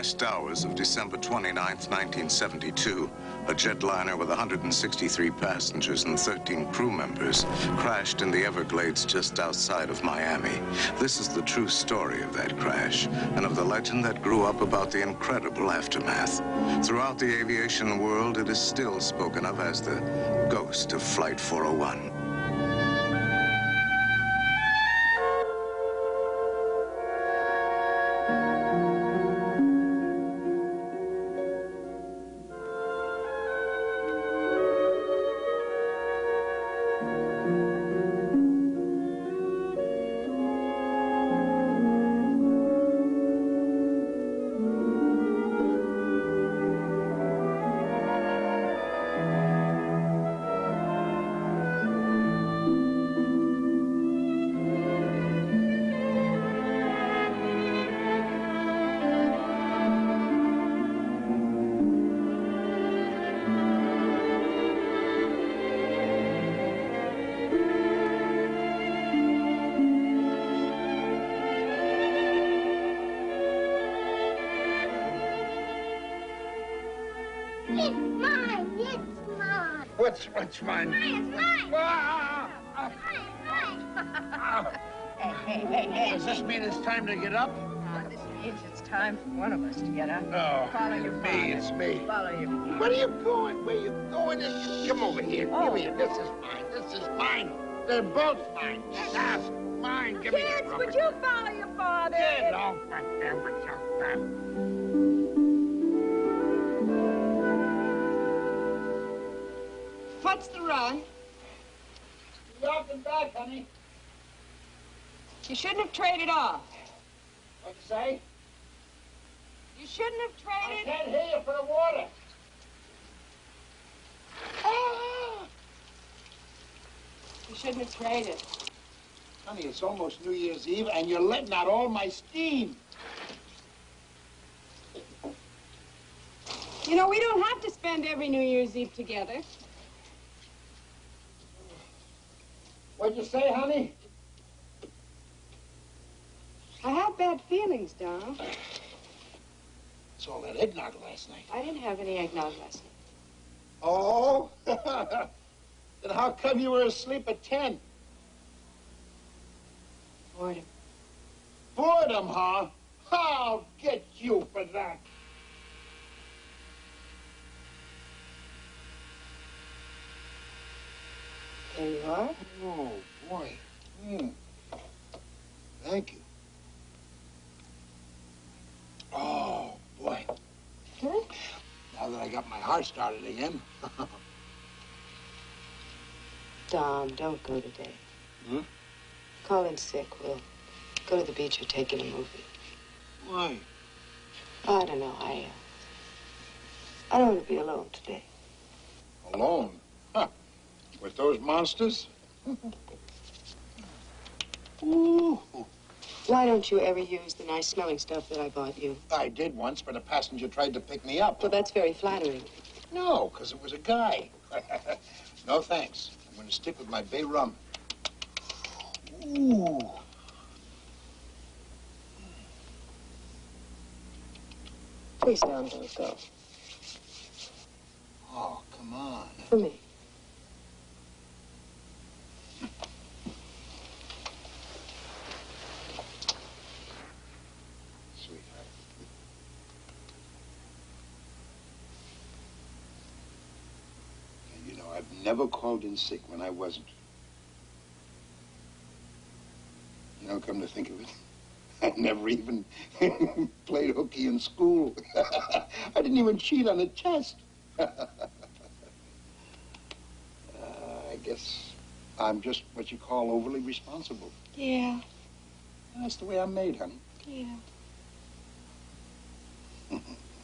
last hours of December 29th, 1972, a jetliner with 163 passengers and 13 crew members crashed in the Everglades just outside of Miami. This is the true story of that crash and of the legend that grew up about the incredible aftermath. Throughout the aviation world, it is still spoken of as the ghost of Flight 401. What's mine? Mine, it's mine! Hey. Does this mean it's time to get up? This means it's time for one of us to get up. No. Follow your father. It's me. Follow your father. Where are you going? Where are you going? Come over here. Oh. Give me it. This is mine. This is mine. They're both mine. Yes, mine. Give me Kids, the would you follow your father? Get off my damn myself. What's the run? You up and back, honey. You shouldn't have traded off. What'd you say? You shouldn't have I traded. can't hear you for the water. Ah! You shouldn't have traded. Honey, it's almost New Year's Eve, and you're letting out all my steam. You know, we don't have to spend every New Year's Eve together. What'd you say, honey? I have bad feelings, Don. It's all that eggnog last night. I didn't have any eggnog last night. Oh? Then how come you were asleep at 10? Boredom. Boredom, huh? I'll get you for that. There you are. Oh, boy. Thank you. Oh, boy. Good. Now that I got my heart started again. Dom, don't go today. Hmm? Call in sick. We'll go to the beach or take in a movie. Why? I don't know. I don't want to be alone today. Alone? Huh. With those monsters? Ooh. Why don't you ever use the nice smelling stuff that I bought you? I did once, but a passenger tried to pick me up. Well, that's very flattering. No, because it was a guy. No, thanks. I'm going to stick with my bay rum. Ooh. Please, Dom, don't go. Oh, come on. For me. Sweetheart. You know, I've never called in sick when I wasn't. You know, come to think of it, I never even played hooky in school. I didn't even cheat on a test. I guess I'm just what you call overly responsible. Yeah. That's the way I'm made, honey. Yeah.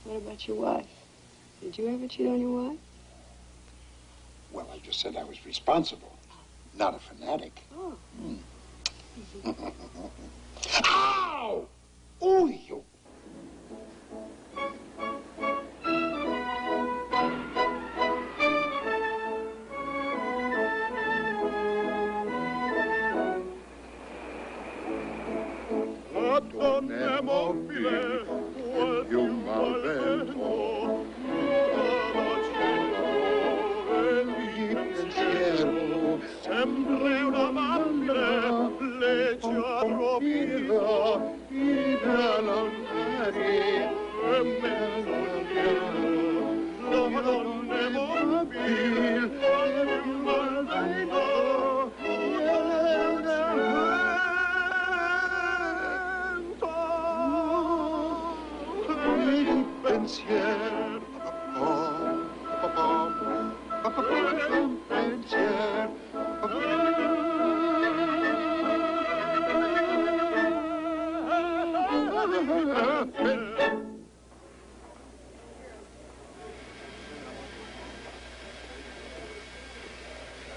What about your wife? Did you ever cheat on your wife? Well, I just said I was responsible, not a fanatic. Oh. Ow! Oh, you. Donne mobile, quel più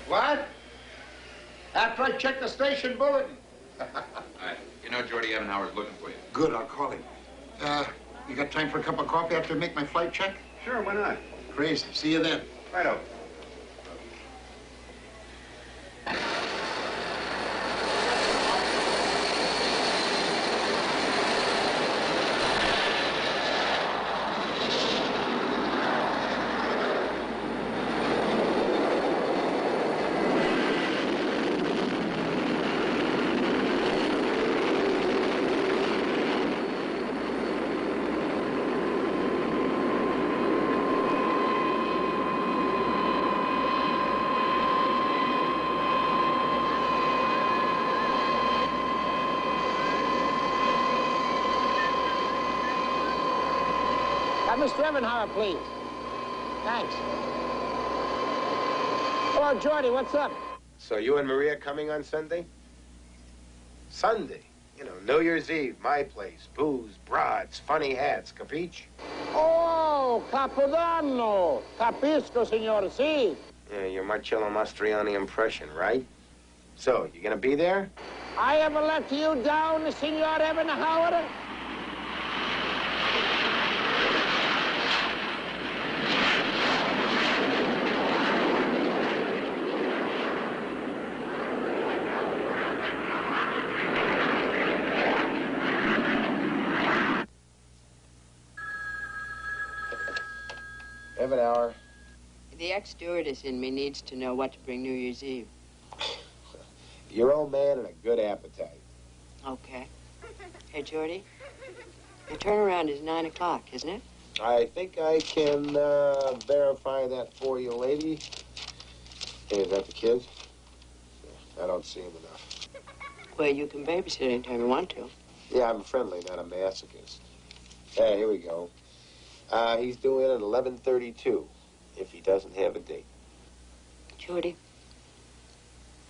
What? After I check the station bulletin. Hi. You know Jordy Ebenhauer's looking for you. Good, I'll call him. You got time for a cup of coffee after I make my flight check? Sure, why not? Crazy. See you then. Righto. Mr. Ebenhauer, please. Thanks. Hello, Jordy, what's up? So you and Maria coming on Sunday? Sunday? You know, New Year's Eve, my place. Booze, broads, funny hats, capiche? Oh, Capodanno. Capisco, signor, sì. Yeah, your Marcello Mastroianni impression, right? So, you gonna be there? I ever let you down, signor Ebenhauer? Ebenhauer. The ex-stewardess in me needs to know what to bring New Year's Eve. Your old man and a good appetite. Okay. Hey, Jordy, your turnaround is 9 o'clock, isn't it? I think I can verify that for you, lady. Hey, is that the kids? I don't see them enough. Well, you can babysit anytime you want to. Yeah, I'm friendly, not a masochist. Hey, here we go. He's due in at 11:32, if he doesn't have a date. Jordy,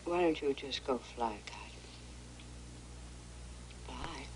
why don't you just go fly a kite? Bye.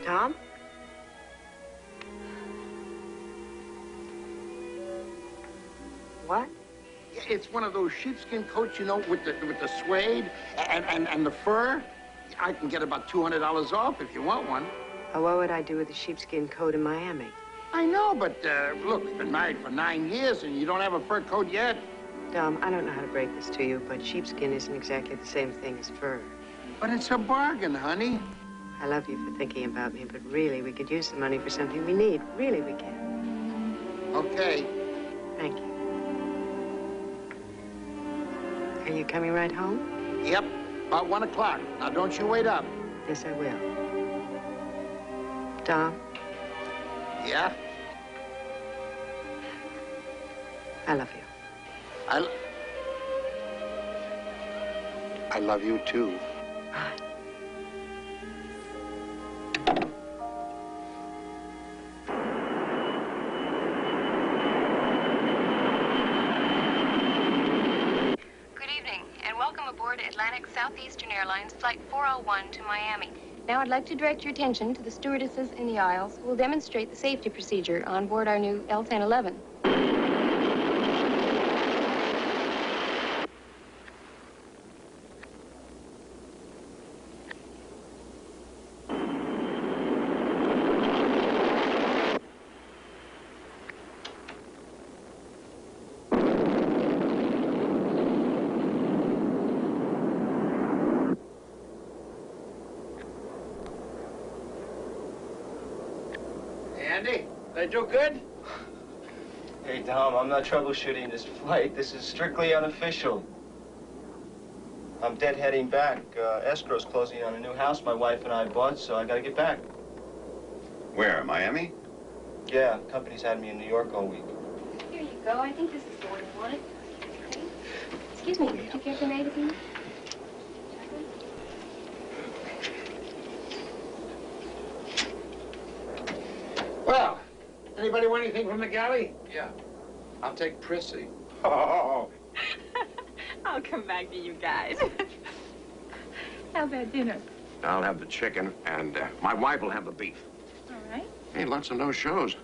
Tom? What? Yeah, it's one of those sheepskin coats, you know, with the suede and the fur. I can get about $200 off if you want one. What would I do with a sheepskin coat in Miami? I know, but look, we've been married for 9 years and you don't have a fur coat yet. Tom, I don't know how to break this to you, but sheepskin isn't exactly the same thing as fur. But it's a bargain, honey. I love you for thinking about me, but really, we could use the money for something we need. Really, we can. Okay. Thank you. Are you coming right home? Yep, about 1 o'clock. Now, don't you wait up. Yes, I will. Tom, Yeah? I love you. I love you, too. Bye. and welcome aboard Atlantic Southeastern Airlines Flight 401 to Miami. Now I'd like to direct your attention to the stewardesses in the aisles who will demonstrate the safety procedure on board our new L-1011. Andy, they do good? Hey, Dom, I'm not troubleshooting this flight. This is strictly unofficial. I'm deadheading back. Escrow's closing on a new house my wife and I bought, so I gotta get back. Where, Miami? Yeah, company's had me in New York all week. Here you go. I think this is the one you wanted. Okay. Excuse me, did you get the magazine? Well, anybody want anything from the galley? Yeah. I'll take Prissy. Oh. I'll come back to you guys. How about dinner? I'll have the chicken, and my wife will have the beef. All right. Hey, lots of no shows.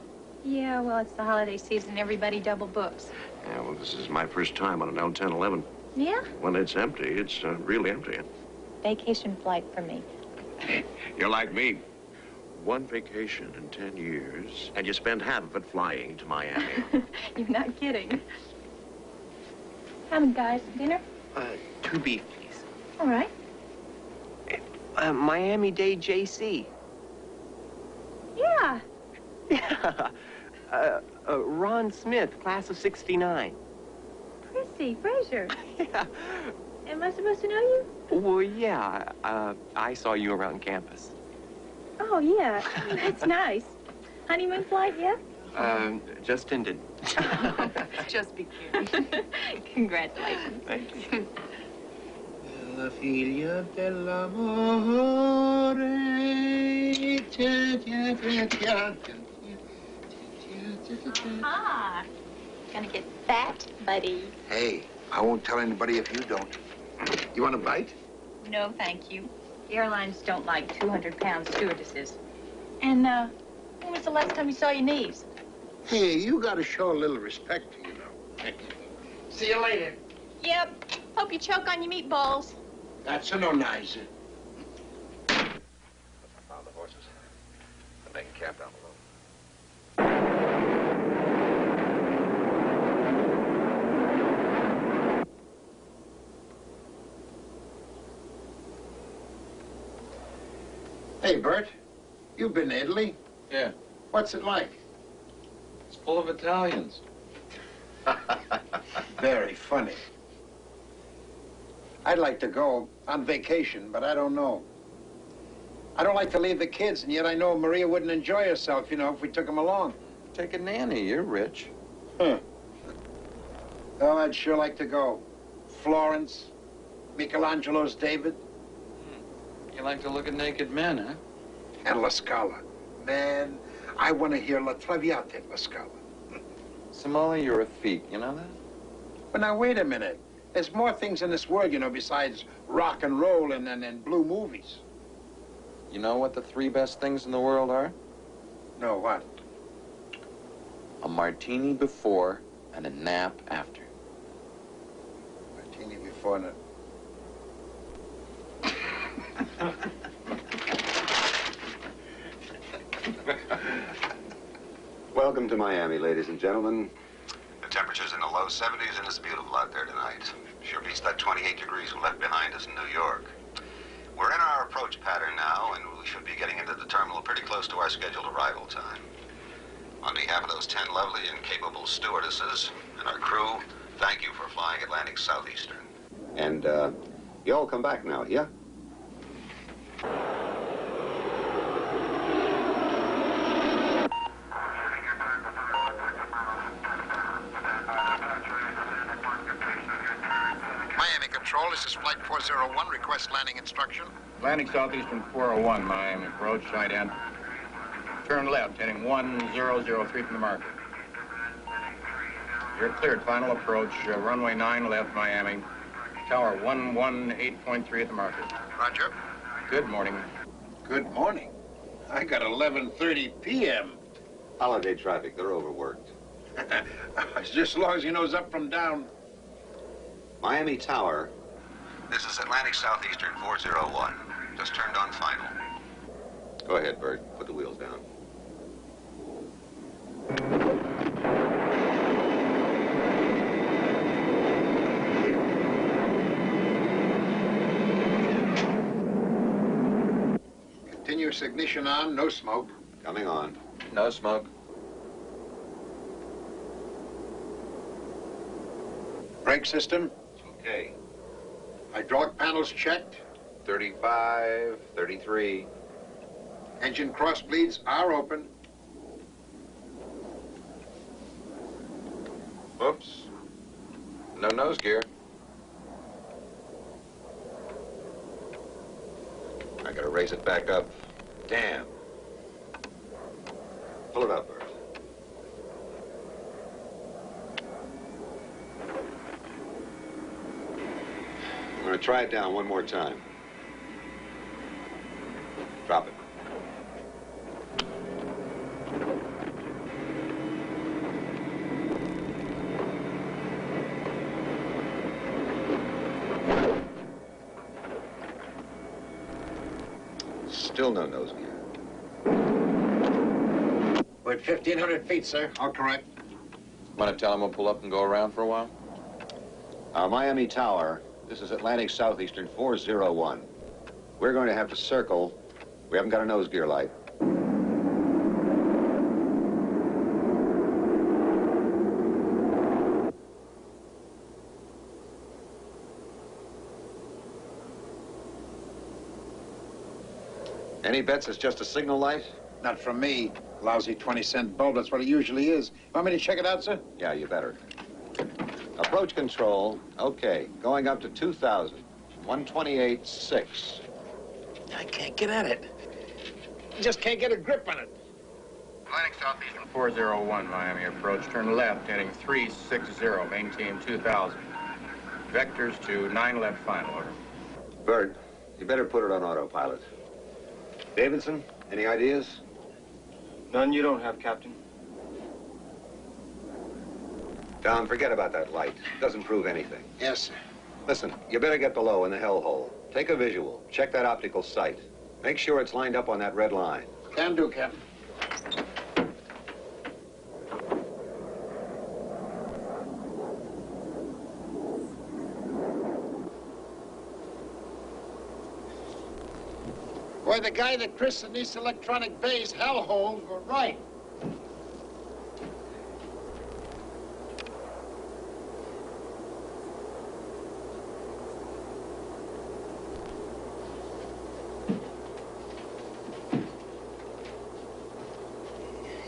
Yeah, well, it's the holiday season. Everybody double books. Yeah, well, this is my first time on an L-1011. Yeah? When it's empty, it's really empty. Vacation flight for me. You're like me. One vacation in 10 years, and you spend half of it flying to Miami. You're not kidding. Come, guys, dinner? 2 beef, please. All right. Miami-Dade JC. Yeah. Yeah. Ron Smith, class of '69. Prissy, Fraser. Yeah. Am I supposed to know you? Well, yeah. I saw you around campus. Oh, yeah. That's nice. Honeymoon flight yet? Just ended. Just beginning. Congratulations. Thank you. La figlia dell'amore. Ah, gonna get fat, buddy. Hey, I won't tell anybody if you don't. You want a bite? No, thank you. Airlines don't like 200-pound stewardesses. And, when was the last time you saw your knees? Hey, you gotta show a little respect, you know. See you later. Yep. Hope you choke on your meatballs. That's no nice. Found the horses. I'm making camp down below. Hey, Bert, you've been to Italy? Yeah. What's it like? It's full of Italians. Very funny. I'd like to go on vacation, but I don't know. I don't like to leave the kids, and yet I know Maria wouldn't enjoy herself, you know, if we took them along. Take a nanny. You're rich. Huh. Oh, I'd sure like to go. Florence, Michelangelo's David. You like to look at naked men, huh? And La Scala. Man, I want to hear La Traviata at La Scala. Somalia, you're a thief. You know that? But now, wait a minute. There's more things in this world, you know, besides rock and roll and blue movies. You know what the 3 best things in the world are? No, what? A martini before and a nap after. Martini before and a... Welcome to Miami, ladies and gentlemen. The temperature's in the low 70s and it's beautiful out there tonight. Sure beats that 28 degrees we left behind us in New York. We're in our approach pattern now, and we should be getting into the terminal pretty close to our scheduled arrival time. On behalf of those 10 lovely and capable stewardesses and our crew, thank you for flying Atlantic Southeastern. And, you all come back now, yeah? Miami Control, this is Flight 401. Request landing instruction. Atlantic Southeastern 401, Miami approach, side end. Turn left, heading 1003 from the marker. You're cleared, final approach, runway 9 left, Miami. Tower 118.3 at the market. Roger. Good morning. Good morning. I got 11:30 p.m. Holiday traffic, they're overworked. Just as long as he knows up from down. Miami Tower. This is Atlantic Southeastern 401. Just turned on final. Go ahead, Bert. Put the wheels down. Continuous ignition on, no smoke. Coming on. No smoke. Brake system, Okay. hydraulic panels checked. 35, 33. Engine cross bleeds are open. Whoops. No nose gear. I gotta raise it back up. Damn. Pull it up, Bert. I'm gonna try it down one more time. Drop it. Still no nose gear. We're at 1,500 feet, sir. All correct. Want to tell him we'll pull up and go around for a while? Miami Tower, this is Atlantic Southeastern 401. We're going to have to circle. We haven't got a nose gear light. Any bets it's just a signal light? Not from me. Lousy 20-cent bulb, that's what it usually is. Want me to check it out, sir? Yeah, you better. Approach control, okay. Going up to 2,000. 128.6. I can't get at it. Just can't get a grip on it. Atlantic Southeastern 401, Miami approach. Turn left, heading 360, maintain 2,000. Vectors to 9 left final, over. Bird, you better put it on autopilot. Davidson, any ideas? None you don't have, Captain. Tom, forget about that light. Doesn't prove anything. Yes, sir. Listen, you better get below in the hellhole. Take a visual. Check that optical sight. Make sure it's lined up on that red line. Can do, Captain. Boy, the guy that christened these electronic bays hellholes were right.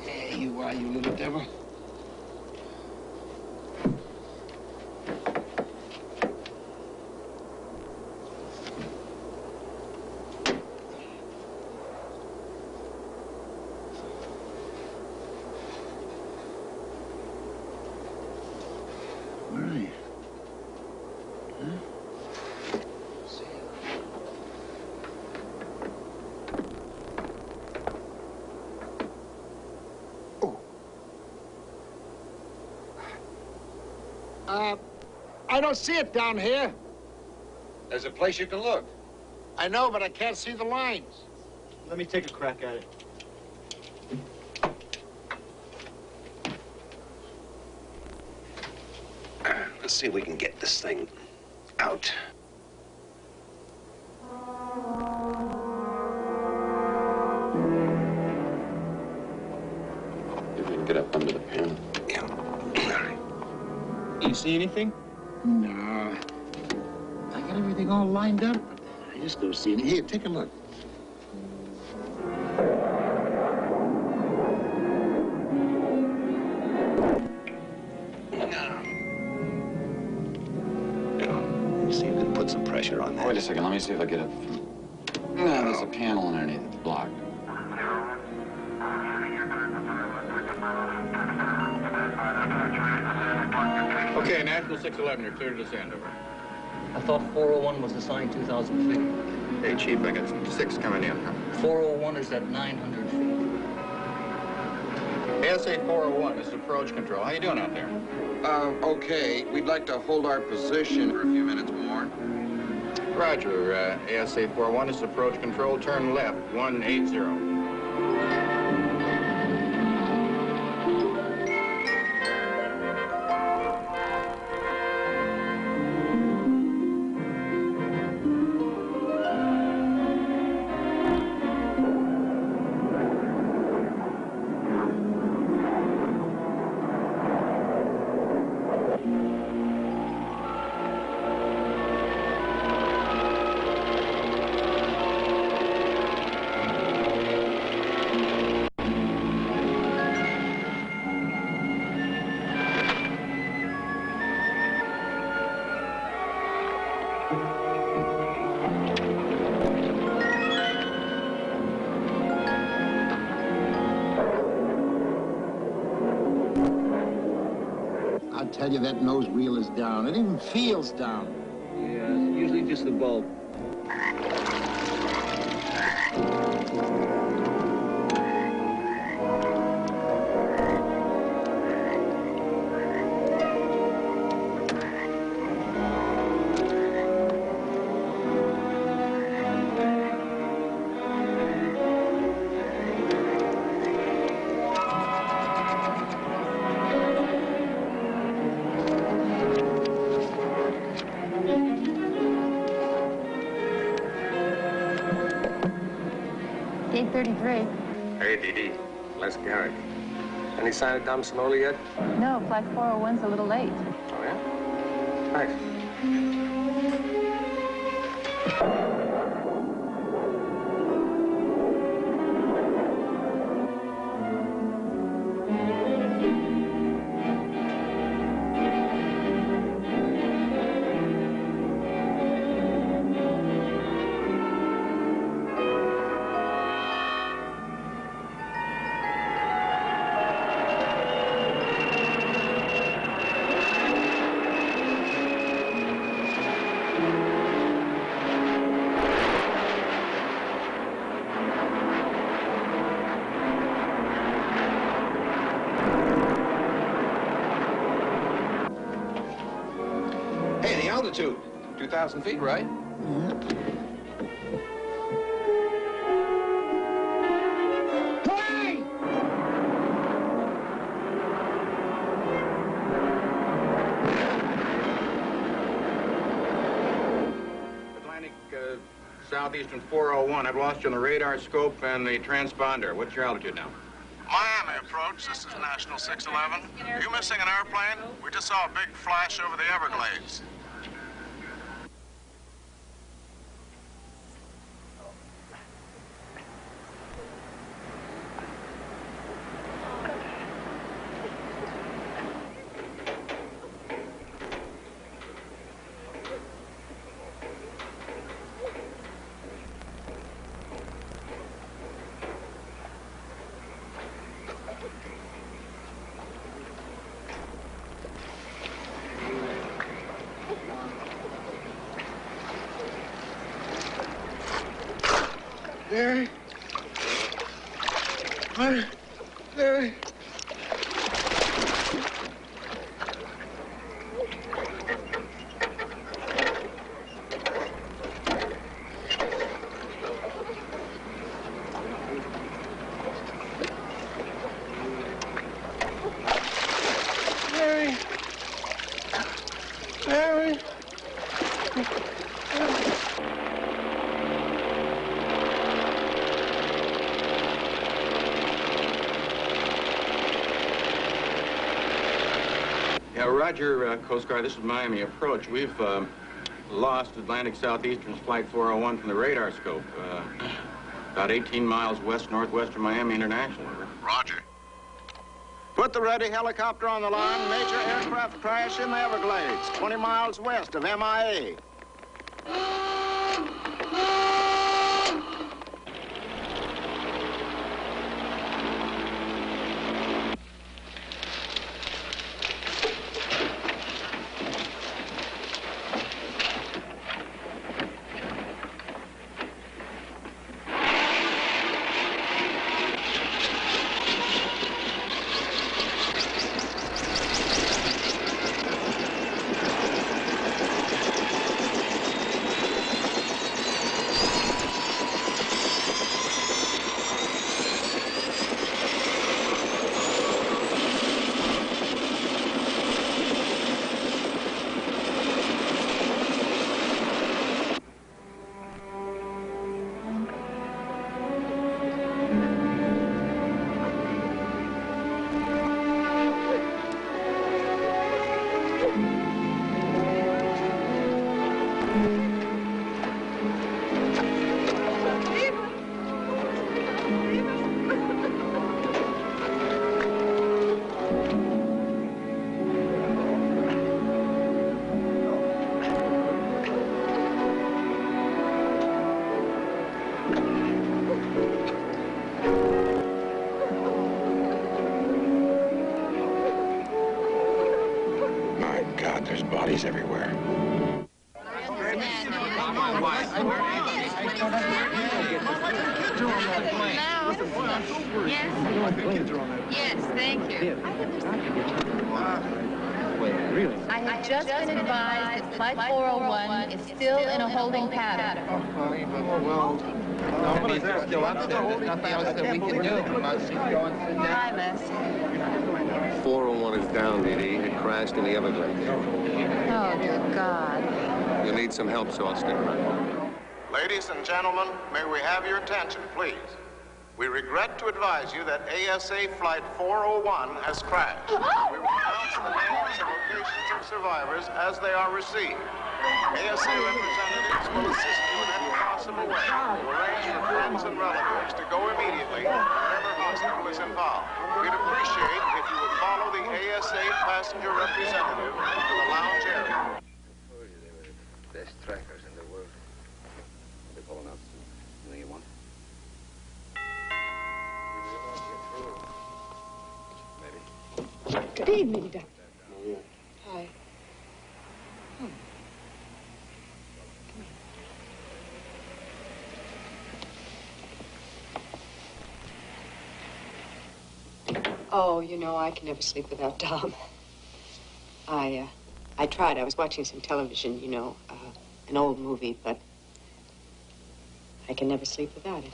There you are, you little devil. Where are you? Huh? See you. I don't see it down here. There's a place you can look. I know, but I can't see the lines. Let me take a crack at it. Let's see if we can get this thing out. If we can get up under the panel. Yeah. All right. You see anything? No. I got everything all lined up, but I just don't see any. Here, take a look. See if you can put some pressure on that. Wait a second, let me see if I get it. No, there's a panel underneath. It's blocked. Okay, National 611, you're clear to descend, over. I thought 401 was assigned 2,000 feet. Hey, Chief, I got 6 coming in. 401 is at 900 feet. ASA 401, this is approach control. How you doing out there? Okay. We'd like to hold our position for a few minutes more. Roger, ASA 401, this is approach control. Turn left, 180. I'll tell you, that nose wheel is down. It even feels down. Yeah, it's usually just the bulb. Gate 33. Hey, Dee. Les Garrick. Any sign of Dom Sinoli yet? No, flight 401's a little late. Oh, yeah? Thanks. Hey, the altitude. 2,000 feet, right? Hey! Atlantic Southeastern 401. I've lost you on the radar scope and the transponder. What's your altitude now? Miami approach, this is National 611. You missing an airplane? We just saw a big flash over the Everglades. Larry? What? Larry? Larry? Larry? Yeah, Roger, Coast Guard. This is Miami approach. We've lost Atlantic Southeastern's flight 401 from the radar scope. About 18 miles west-northwest of Miami International. Roger. Put the ready helicopter on the line. Major aircraft crash in the Everglades, 20 miles west of MIA. He's everywhere. Yes, thank you. I have just been advised that Flight 401 is still in a holding pattern. Nobody's still up there. There's nothing else that we can do. Hi, Les. 401 is down, Dee Dee. It crashed in the Everglades. Oh, dear God. You'll need some help, so I'll stick around. Ladies and gentlemen, may we have your attention, please? We regret to advise you that ASA Flight 401 has crashed. We will announce the names and locations of survivors as they are received. ASA representatives will assist you in any possible way to arrange for friends and relatives to go immediately whenever hospital is involved. We'd appreciate if you would follow the ASA passenger representative to the lounge area. Best trackers in the world. They're pulling out. You know you want? Good evening, Doctor. Hi. Oh, you know, I can never sleep without Dom. I tried. I was watching some television, you know, an old movie, but I can never sleep without it.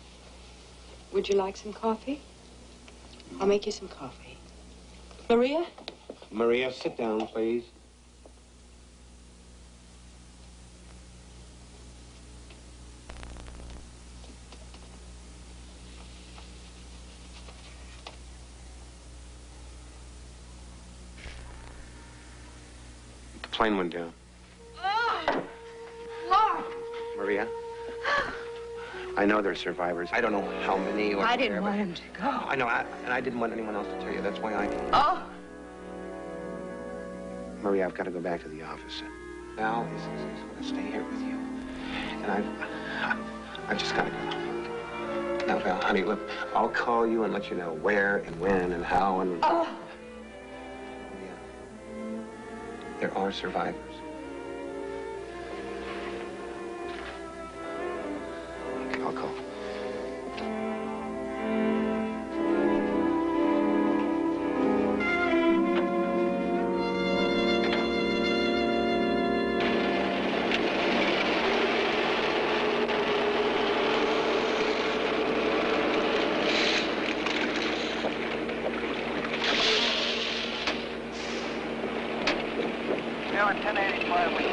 Would you like some coffee? I'll make you some coffee. Maria? Maria, sit down, please. The plane went down. Oh, Lord. Maria? I know there's survivors. I don't know how many or I didn't where, want but- him to go. I know, and I didn't want anyone else to tell you. That's why I... Oh. Maria, I've got to go back to the office. Val is going to stay here with you. And I've just got to go. Now, Val, honey, look, I'll call you and let you know where and when and how and... Oh. Maria, there are survivors. Okay, I'll call. Yeah, 1085 with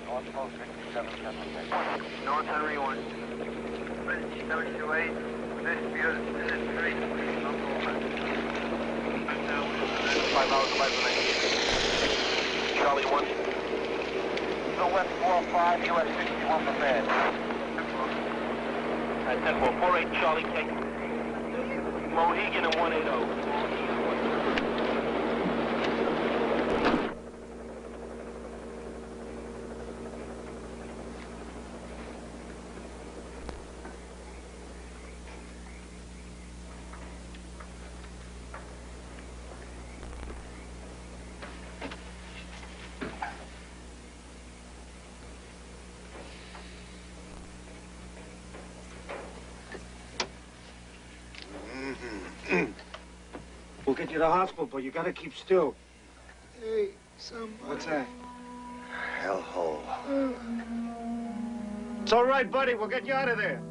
north 480. North Henry 1. Bridge 728. This view, this is 3. 5 hours away from Charlie 1. Go west 405, US 61 prepared. 10-4, 48 Charlie, take Mohegan and 180. We'll get you to the hospital, but you gotta keep still. Hey, somebody. What's that? Hellhole. It's all right, buddy. We'll get you out of there.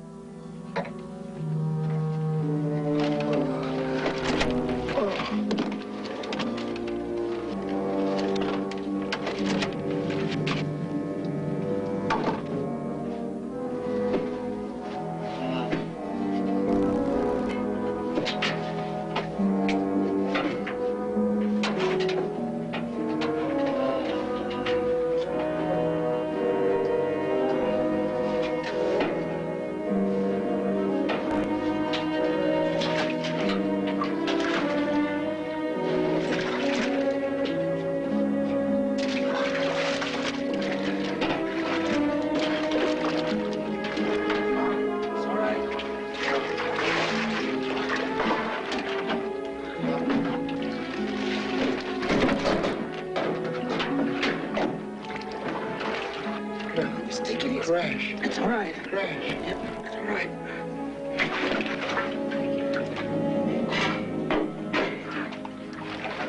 bad. Yep, it's all right.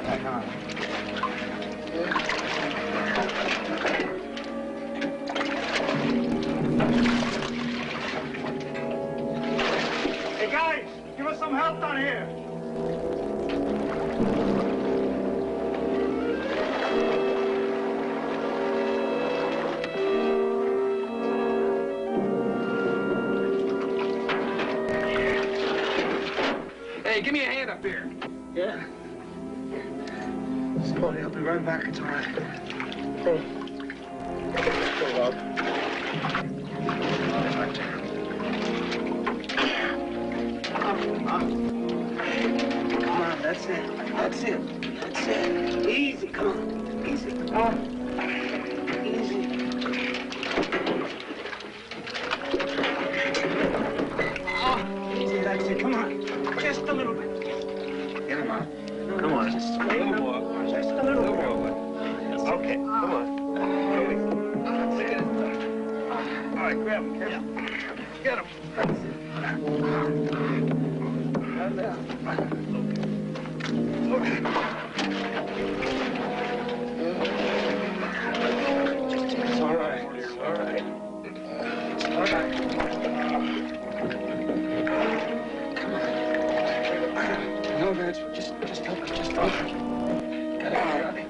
Hang on. Hey, guys, give us some help down here. Hey, give me a hand up here. Yeah? Scotty, I'll be right back. It's all right. Go up. Come on, that's it. That's it. That's it. Easy, come on. Easy. Easy. Easy, that's it. Come on. Just a little bit. Get him on. Come on. Just a little more. Just a little more. Okay, come on. That's it. All right, grab him. Get him. That's it. Right there. Okay. It's all right. It's all right. It's all right. No, Reg, just help us, just help us. Got it, Johnny.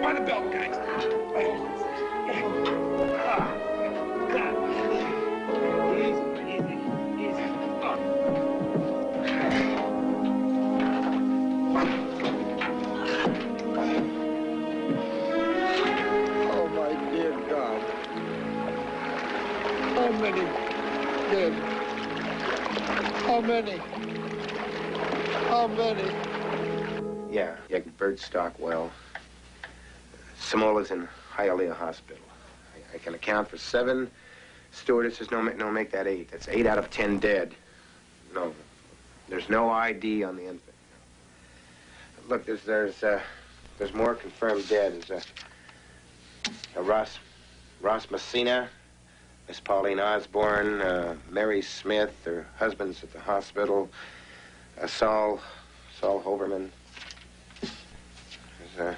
By the belt, guys. How many dead? How many? How many? Yeah, Bert Stockwell. Samola's in Hialeah Hospital. I can account for 7 stewardesses. No, make that 8. That's 8 out of 10 dead. No, there's no ID on the infant. Look, there's more confirmed dead. There's Ross Messina, Miss Pauline Osborne, Mary Smith, her husband's at the hospital, Saul Hoverman. There's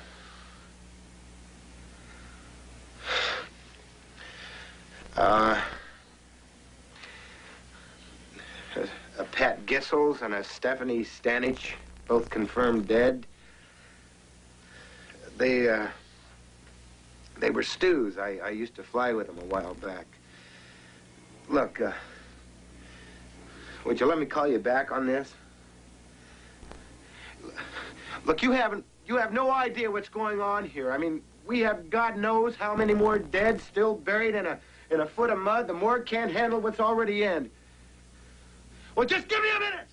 a Pat Gissels and a Stephanie Stanich, both confirmed dead. They were stews. I used to fly with them a while back. Look, would you let me call you back on this? Look, you have no idea what's going on here. I mean, we have God knows how many more dead still buried in a foot of mud. The morgue can't handle what's already in. Well, just give me a minute!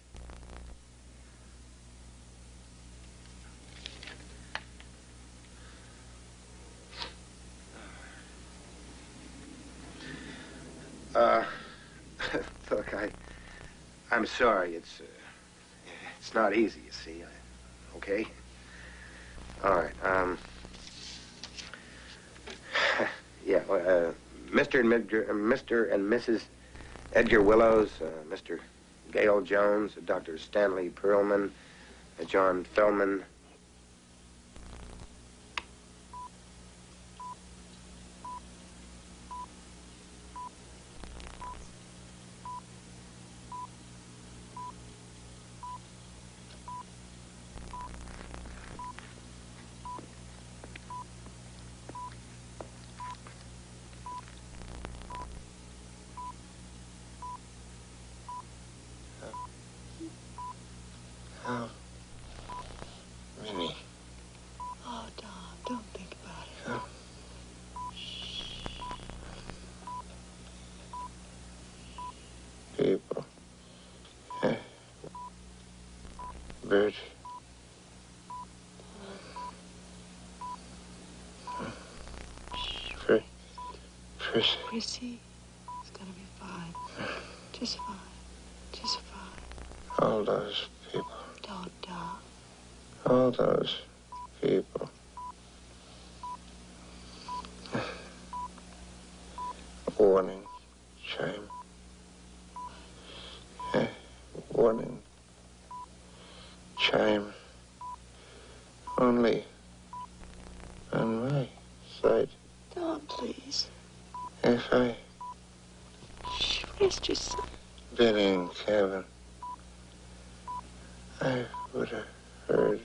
Look, I'm sorry. It's not easy, you see. Okay? All right, yeah, Mr. and Mrs. Edgar Willows, Mr. Gail Jones, Dr. Stanley Perlman, John Fellman. How many? Oh, Tom, don't think about it. How? People. Bert. Prissy is gonna Just fine. Just fine. All those people. Don't, Doc. All those people. Warning chime. Warning chime. Only on my side. Don't, please. If I Shh, rest yourself. been in cabin, I would have heard.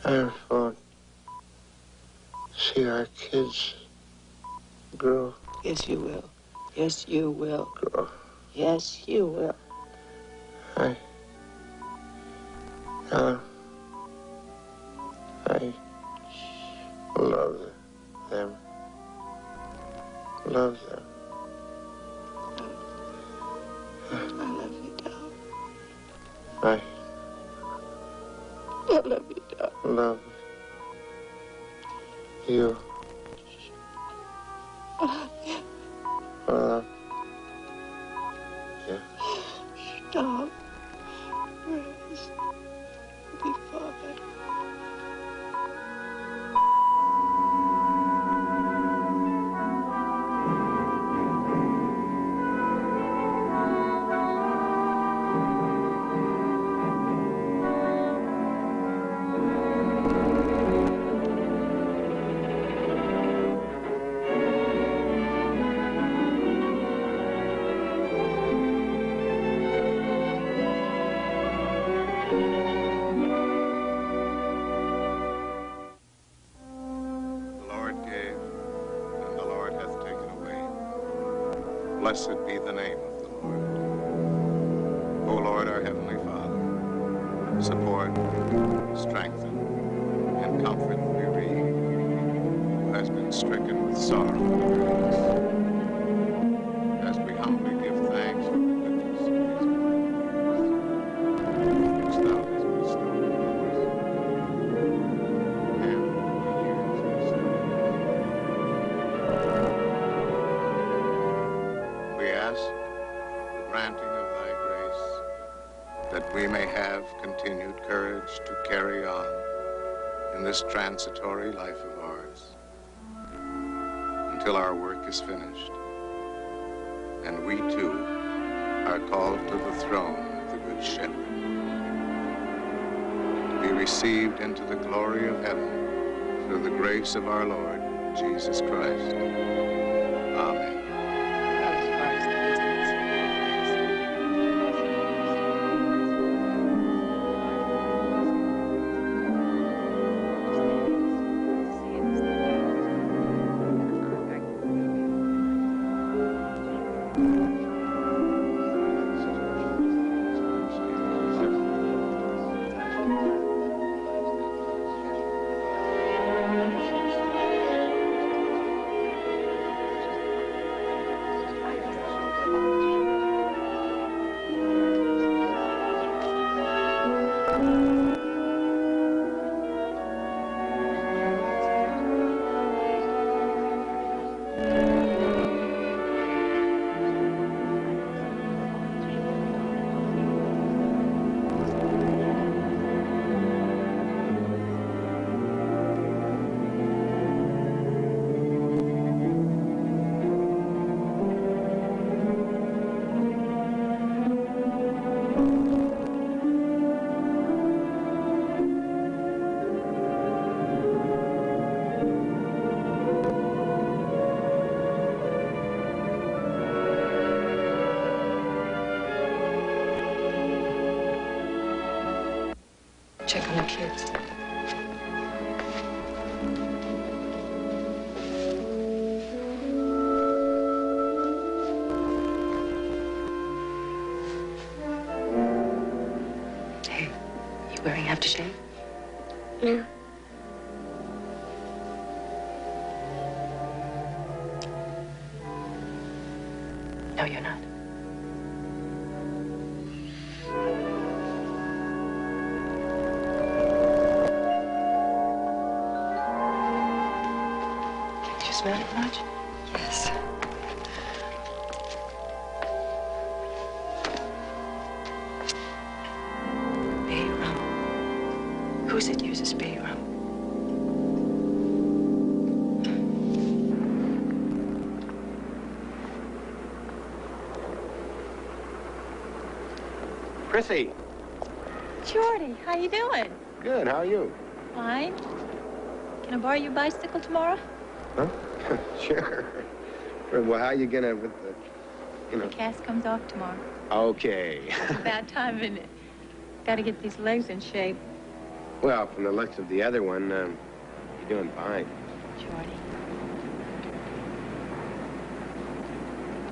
I won't see our kids grow. Yes, you will. Yes, you will. Grow. Yes, you will. I love them. Love them. I love you, Doc. I love you, Doc. love you. I love you. Love you. Stop. Rest. Be fine. Blessed be the name of the Lord. O Lord, our Heavenly Father, support, strengthen, and comfort the bereaved who has been stricken with sorrow and grief. As we humbly give thanks for the goodness of these which thou hast bestowed upon us, and the years of we ask the granting of thy grace, that we may have continued courage to carry on in this transitory life of ours until our work is finished, and we too are called to the throne of the Good Shepherd, to be received into the glory of heaven through the grace of our Lord Jesus Christ. Amen. Check on the kids. Hey, you wearing aftershave? No. No, you're not. Did you smell it much? Yes. Prissy. Jordy, how you doing? Good, how are you? Fine. Can I borrow your bicycle tomorrow? Huh? Sure. Well, how you gonna with the, The cast comes off tomorrow. Okay. It's a bad time, isn't it? Got to get these legs in shape. Well, from the looks of the other one, you're doing fine. Jordy.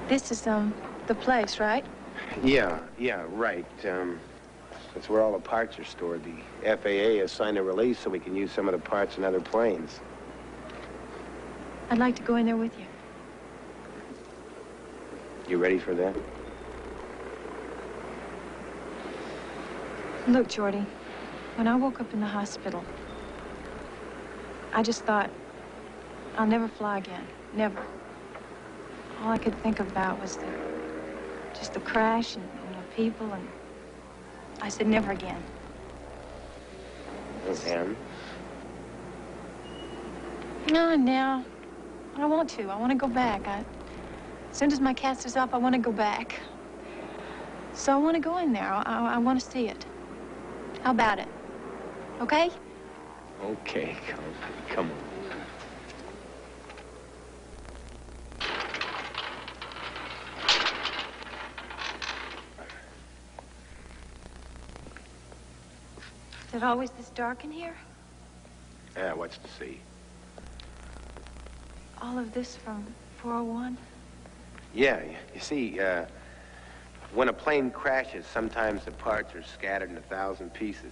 This is, the place, right? Yeah, right. That's where all the parts are stored. The FAA has signed a release so we can use some of the parts in other planes. I'd like to go in there with you. You ready for that? Look, Jordy, when I woke up in the hospital, I just thought, I'll never fly again. Never. All I could think about was just the crash and the people, and I said never again. And? No, now, I want to. I want to go back. As soon as my cast is off, I want to go back. So I want to go in there. I want to see it. How about it? Okay? Okay, come on. Is it always this dark in here? Yeah, what's to see? All of this from 401? Yeah, you see, when a plane crashes, sometimes the parts are scattered in 1,000 pieces.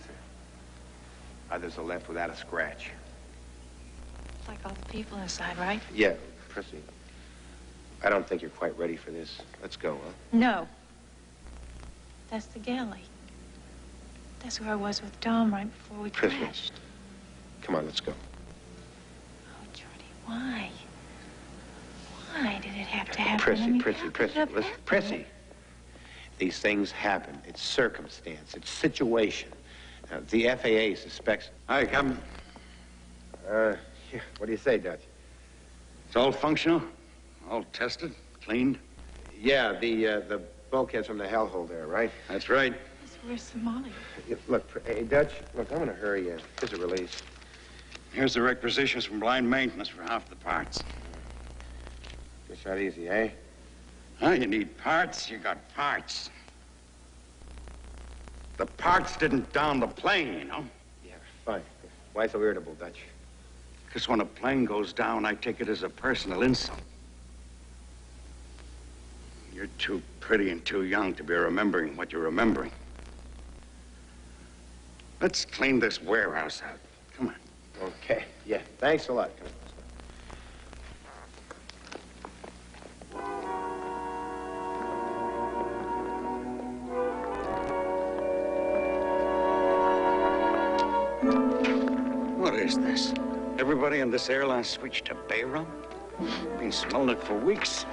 Others are left without a scratch. It's like all the people inside, right? Yeah, Prissy. I don't think you're quite ready for this. Let's go, huh? No. That's the galley. That's where I was with Dom right before we Prissy. crashed. Come on, let's go. Oh, Jordy, why? Why did it have to happen? Prissy, I mean, Prissy, how could Prissy, it have listen, happened? Prissy. These things happen. It's circumstance. It's situation. The FAA suspects... Hi, Captain. Yeah, what do you say, Dutch? It's all functional? All tested? Cleaned? Yeah, the bulkhead's from the hellhole there, right? That's right. Where's Somalia? Look, hey, Dutch, look, I'm gonna hurry you. Here's a release. Here's the requisitions from blind maintenance for half the parts. It's not easy, eh? Huh? You need parts, you got parts. The parts didn't down the plane, you know? Yeah, fine. Why so irritable, Dutch? Because when a plane goes down, I take it as a personal insult. You're too pretty and too young to be remembering what you're remembering. Let's clean this warehouse out. Come on. Okay, yeah, thanks a lot. What is this? Everybody in this airline switched to bay rum? Been smelling it for weeks.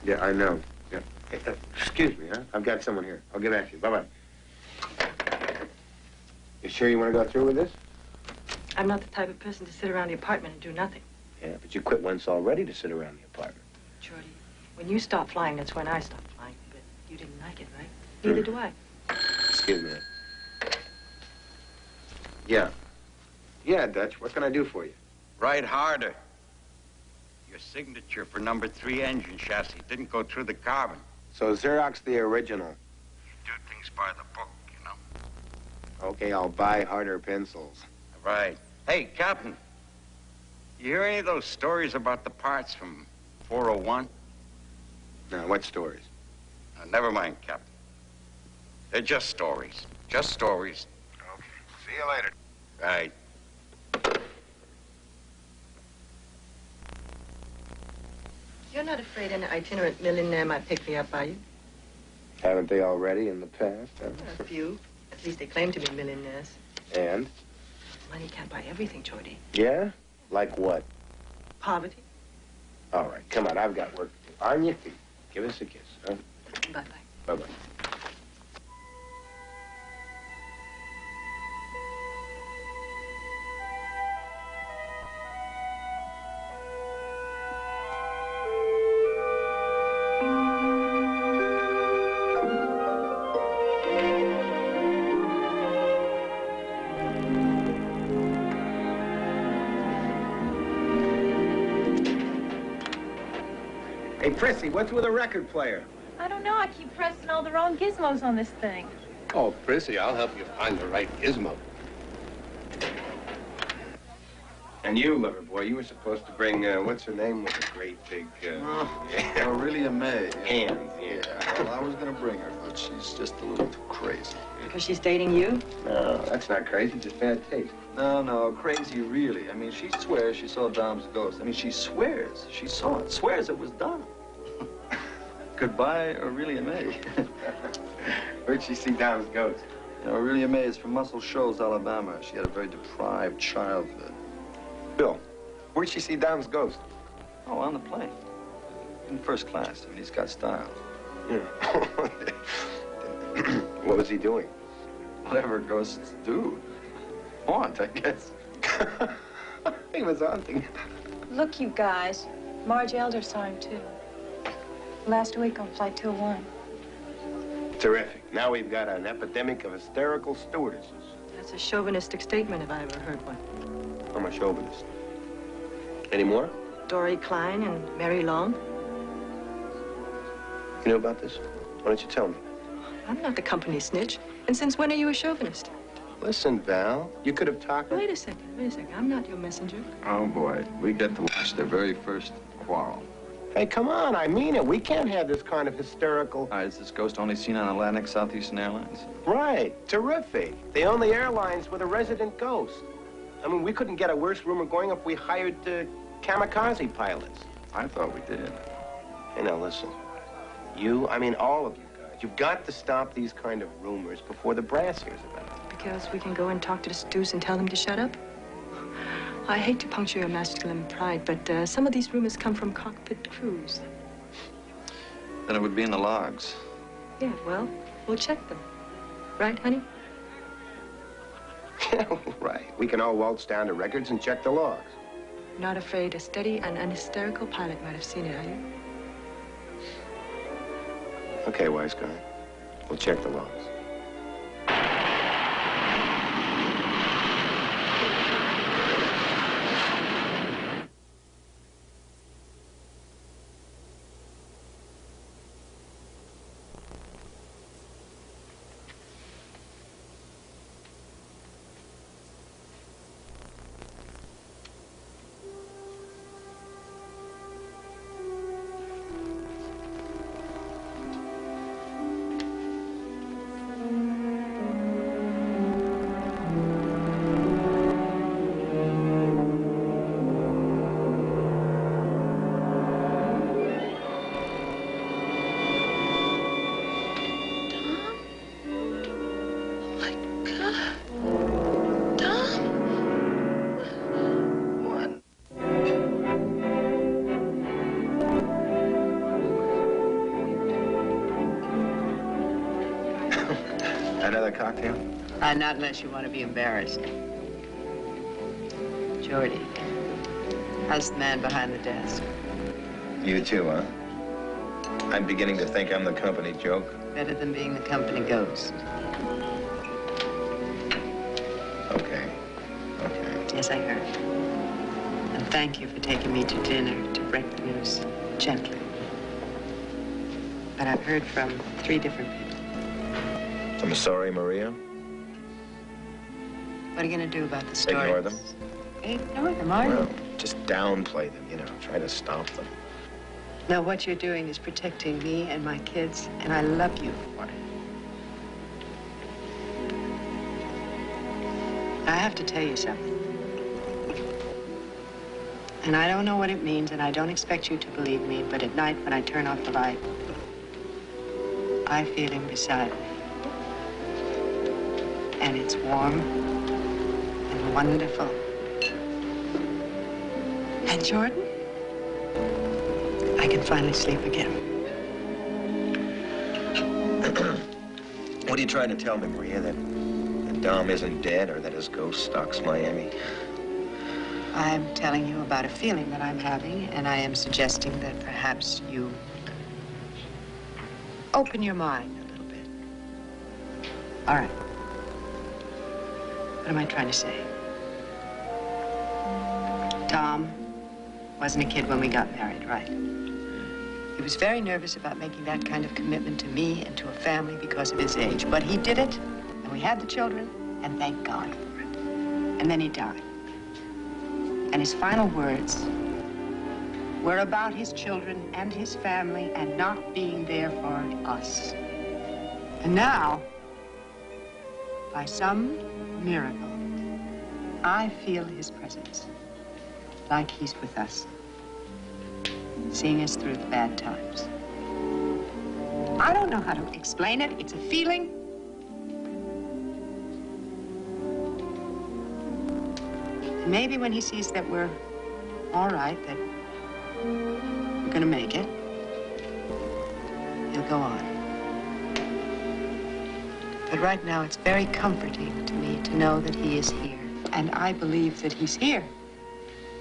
Yeah, I know. Yeah. Hey, excuse me, huh? I've got someone here. I'll get back to you. Bye-bye. You sure you want to go through with this? I'm not the type of person to sit around the apartment and do nothing. Yeah, but you quit once already to sit around the apartment. Jordy, when you stop flying, that's when I stop flying. But you didn't like it, right? Neither do I. Excuse me. Yeah. Yeah, Dutch. What can I do for you? Ride harder. Your signature for number 3 engine chassis didn't go through the carbon. So Xerox the original. You do things by the book, you know. Okay, I'll buy harder pencils. Right. Hey, Captain. You hear any of those stories about the parts from 401? No, what stories? Never mind, Captain. They're just stories. Just stories. Okay. See you later. Right. You're not afraid an itinerant millionaire might pick me up, are you? Haven't they already in the past? Huh? A few. But At least they claim to be millionaires. And? Money can't buy everything, Jordy. Yeah? Like what? Poverty. All right, come on, I've got work to do. On your feet. Give us a kiss, huh? Bye-bye. Bye-bye. Hey, Prissy, what's with a record player? I don't know. I keep pressing all the wrong gizmos on this thing. Oh, Prissy, I'll help you find the right gizmo. And you, lover boy, you were supposed to bring, what's her name with a great big, Aurelia May. Hands, Yeah, well, I was gonna bring her, but she's just a little too crazy. Because she's dating you? No, that's not crazy, just bad taste. No, crazy really. I mean, she swears she saw Dom's ghost. I mean, she swears she saw it, swears it was Dom. Goodbye, Aurelia May. Where'd she see Dom's ghost? You know, Aurelia May is from Muscle Shoals, Alabama. She had a very deprived childhood. Bill, where'd she see Dom's ghost? Oh, on the plane. In first class. I mean, he's got style. Yeah. What was he doing? Whatever ghosts do. Haunt, I guess. He was haunting. Look, you guys. Marge Elder saw him, too. Last week on Flight 201. Terrific. Now we've got an epidemic of hysterical stewardesses. That's a chauvinistic statement if I ever heard one. I'm a chauvinist. Any more? Dory Klein and Mary Long. You know about this? Why don't you tell me? I'm not the company snitch. And since when are you a chauvinist? Listen, Val, you could have talked... Wait a second. I'm not your messenger. Oh, boy. We get to watch their very first quarrel. Hey, come on, I mean it. We can't have this kind of hysterical... Is this ghost only seen on Atlantic Southeastern Airlines? Right, terrific. They own the airlines with a resident ghost. I mean, we couldn't get a worse rumor going if we hired kamikaze pilots. I thought we did. Hey, now listen. You, I mean all of you guys, you've got to stop these kind of rumors before the brass hears about it. Because we can go and talk to the stews and tell them to shut up? I hate to puncture your masculine pride, but some of these rumors come from cockpit crews. Then it would be in the logs. Yeah, well, we'll check them. Right, honey? Yeah, right. We can all waltz down to records and check the logs. Not afraid a steady and unhysterical pilot might have seen it, are you? Okay, wise guy. We'll check the logs. Another cocktail? Not unless you want to be embarrassed. Jordy, how's the man behind the desk? You too, huh? I'm beginning to think I'm the company joke. Better than being the company ghost. Okay. Yes, I heard. And thank you for taking me to dinner to break the news gently. But I've heard from 3 different people. I'm sorry, Maria. What are you going to do about the story? Ignore them? Ignore them, are Well, you? just downplay them, you know. Try to stop them. No, what you're doing is protecting me and my kids, and I love you for it. I have to tell you something. And I don't know what it means, and I don't expect you to believe me, but at night when I turn off the light, I feel him beside me. and it's warm and wonderful. And Jordan, I can finally sleep again. What are you trying to tell me, Maria? That Dom isn't dead or that his ghost stalks Miami? I'm telling you about a feeling that I'm having, and I am suggesting that perhaps you open your mind a little bit. All right. What am I trying to say? Tom wasn't a kid when we got married, right? He was very nervous about making that kind of commitment to me and to a family because of his age. But he did it, and we had the children, and thank God for it. And then he died. And his final words were about his children and his family and not being there for us. And now, by some miracle, I feel his presence, like he's with us, seeing us through the bad times. I don't know how to explain it. It's a feeling. And maybe when he sees that we're all right, that we're gonna make it, he'll go on. But right now, it's very comforting to me to know that he is here. And I believe that he's here.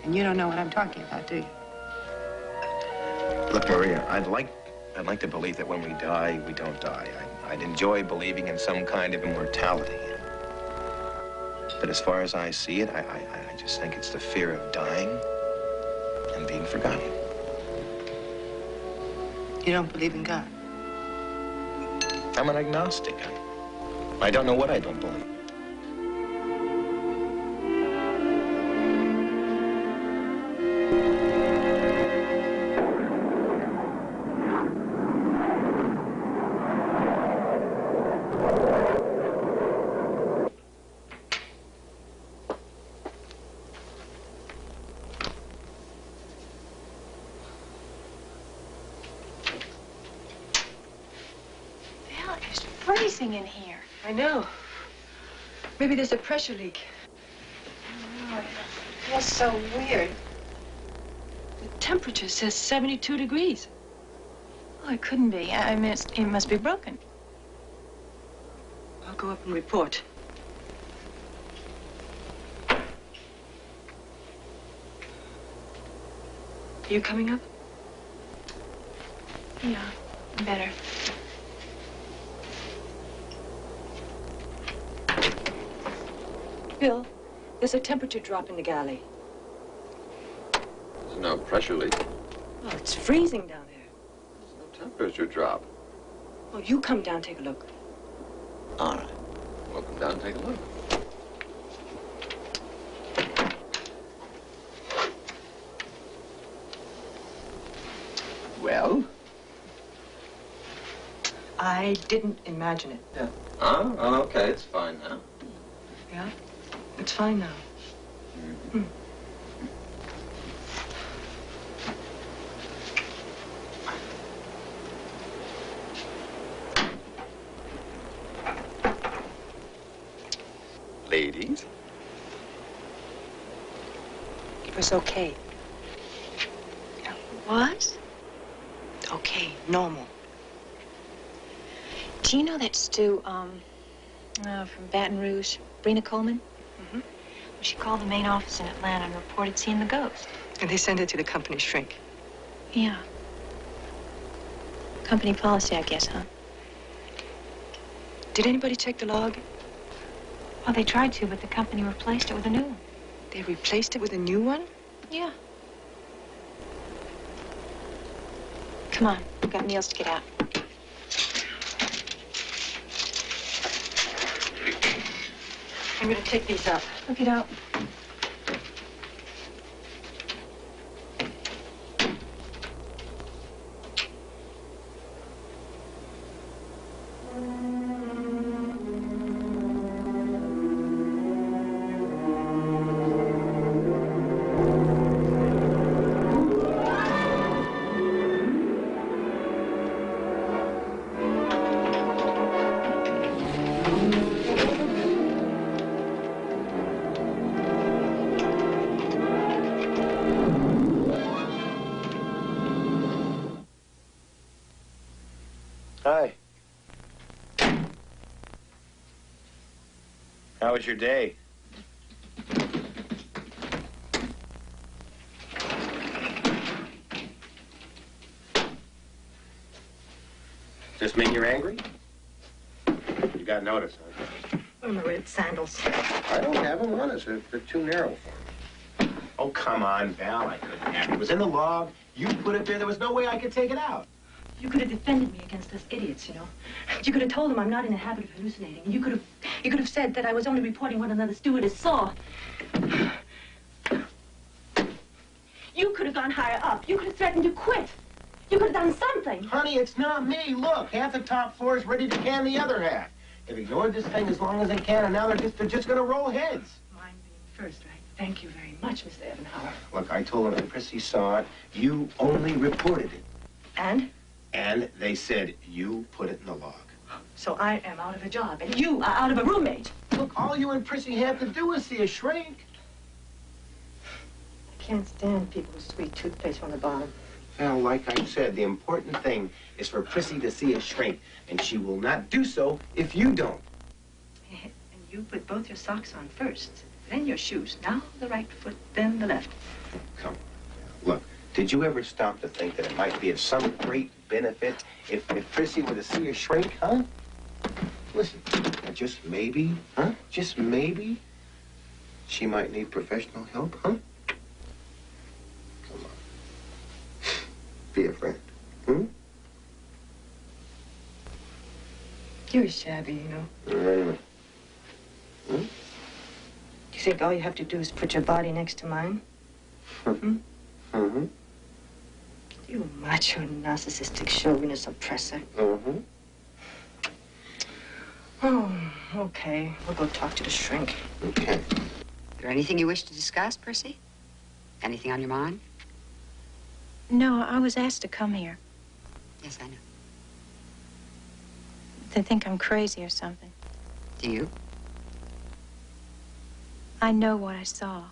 And you don't know what I'm talking about, do you? Look, Maria, I'd like to believe that when we die, we don't die. I'd enjoy believing in some kind of immortality. But as far as I see it, I just think it's the fear of dying and being forgotten. You don't believe in God? I'm an agnostic. I don't know what I don't believe. Freezing in here. I know. Maybe there's a pressure leak. Oh, it feels so weird. The temperature says 72 degrees. Oh, it couldn't be. I mean, it must be broken. I'll go up and report. Are you coming up? Yeah, better. Bill, there's a temperature drop in the galley. There's no pressure leak. Oh, it's freezing down there. There's no temperature drop. Well, you come down, take a look. All right. We'll come down and take a look. Well? I didn't imagine it. Yeah. Oh, okay. It's fine now. Yeah? It's fine now. Mm. Ladies? It was okay. What? Okay, normal. Do you know that Stu, from Baton Rouge, Brina Coleman? Mm-hmm. She called the main office in Atlanta and reported seeing the ghost. And they sent it to the company shrink. Yeah. Company policy, I guess, huh? Did anybody check the log? Well, they tried to, but the company replaced it with a new one. They replaced it with a new one? Yeah. Come on, we've got meals to get out. I'm gonna take these up. Look it out. How was your day? This mean you're angry? You got notice, huh? Where are my red sandals? I don't have them on us. They're too narrow for me. Oh, come on, Val. I couldn't have it. It was in the log. You put it there. There was no way I could take it out. You could have defended me against those idiots, you know. You could have told them I'm not in the habit of hallucinating. You could have said that I was only reporting what another stewardess saw. You could have gone higher up. You could have threatened to quit. You could have done something. Honey, it's not me. Look, half the top floor is ready to can the other half. They've ignored this thing as long as they can, and now they're just going to roll heads. Mine being first, right? Thank you very much, Mr. Evanhauer. Look, I told them that Prissy saw it. You only reported it. And? And they said you put it in the log. So I am out of a job, and you are out of a roommate. Look, all you and Prissy have to do is see a shrink. I can't stand people with sweet toothpaste from the bottom. Well, like I said, the important thing is for Prissy to see a shrink, and she will not do so if you don't. And you put both your socks on first, then your shoes. Now the right foot, then the left. Come. Look, did you ever stop to think that it might be of some great benefit if Prissy were to see a shrink, huh? Listen, just maybe, huh? Just maybe, she might need professional help, huh? Come on. Be a friend, hmm? You're shabby, you know. Wait a minute. Hmm? You think all you have to do is put your body next to mine? Mm-hmm. Mm-hmm. You macho, narcissistic, chauvinist oppressor. Mm-hmm. Oh, okay. We'll go talk to the shrink. Okay. Is there anything you wish to discuss, Percy? Anything on your mind? No, I was asked to come here. Yes, I know. They think I'm crazy or something. Do you? I know what I saw.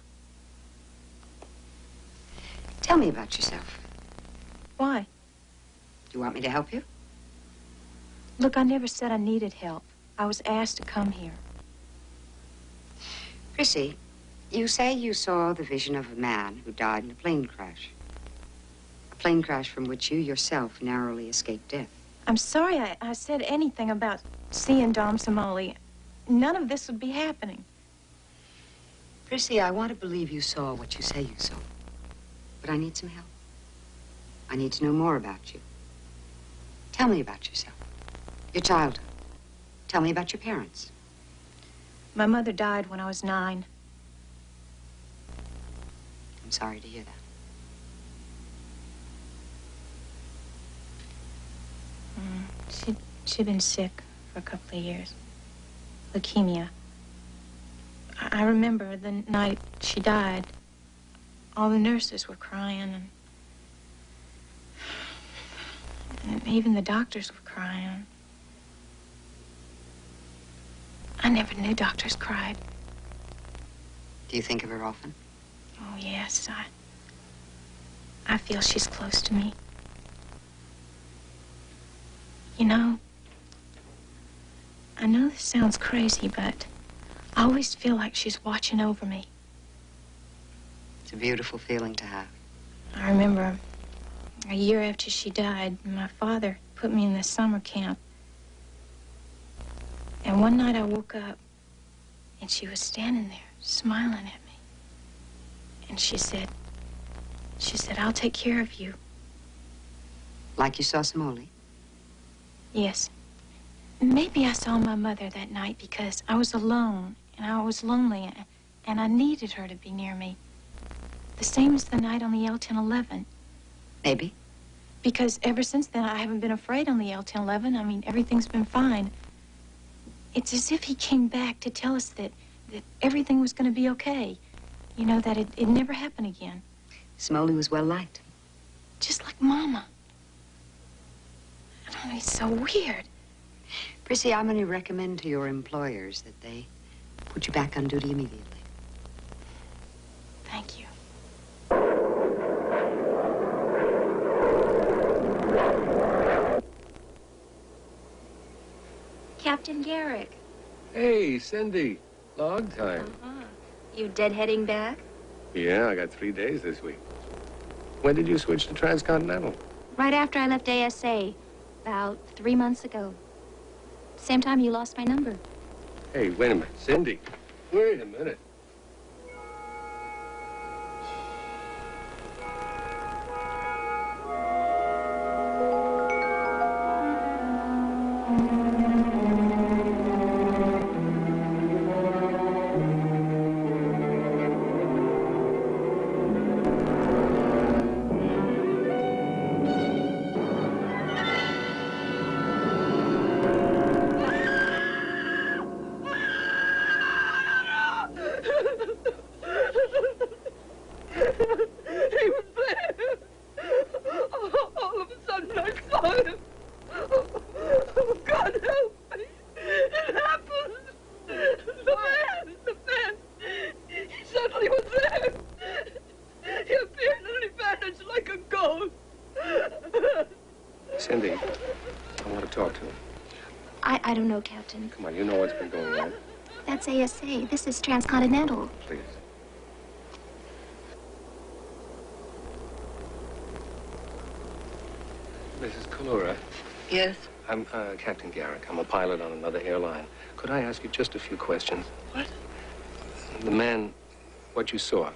Tell me about yourself. Why? You want me to help you? Look, I never said I needed help. I was asked to come here. Prissy, you say you saw the vision of a man who died in a plane crash. A plane crash from which you yourself narrowly escaped death. I'm sorry I said anything about seeing Dom Somali. None of this would be happening. Prissy, I want to believe you saw what you say you saw. But I need some help. I need to know more about you. Tell me about yourself. Your childhood. Tell me about your parents. My mother died when I was 9. I'm sorry to hear that. She'd been sick for a couple of years. Leukemia. I remember the night she died, all the nurses were crying, and even the doctors were crying. I never knew doctors cried. Do you think of her often? Oh, yes. I feel she's close to me. You know, I know this sounds crazy, but I always feel like she's watching over me. It's a beautiful feeling to have. I remember a year after she died, my father put me in the summer camp. And one night I woke up, and she was standing there, smiling at me. And she said, I'll take care of you. Like you saw Somali? Yes. Maybe I saw my mother that night because I was alone, and I was lonely, and I needed her to be near me. The same as the night on the L-1011. Maybe. Because ever since then, I haven't been afraid on the L-1011. I mean, everything's been fine. It's as if he came back to tell us that everything was going to be okay. You know, that it never happened again. Somali was well liked. Just like Mama. Oh, it's so weird. Prissy, I'm going to recommend to your employers that they put you back on duty immediately. Thank you. Captain Garrick. Hey, Cindy. Long time. You deadheading back? Yeah, I got 3 days this week. When did you switch to Transcontinental? Right after I left ASA, about 3 months ago. Same time you lost my number. Hey, wait a minute. Cindy, wait a minute. Cindy, I want to talk to him. I don't know, Captain. Come on, you know what's been going on. That's ASA. This is Transcontinental. Please. Mrs. Kalura. Yes? I'm Captain Garrick. I'm a pilot on another airline. Could I ask you just a few questions? What? The man, what you saw,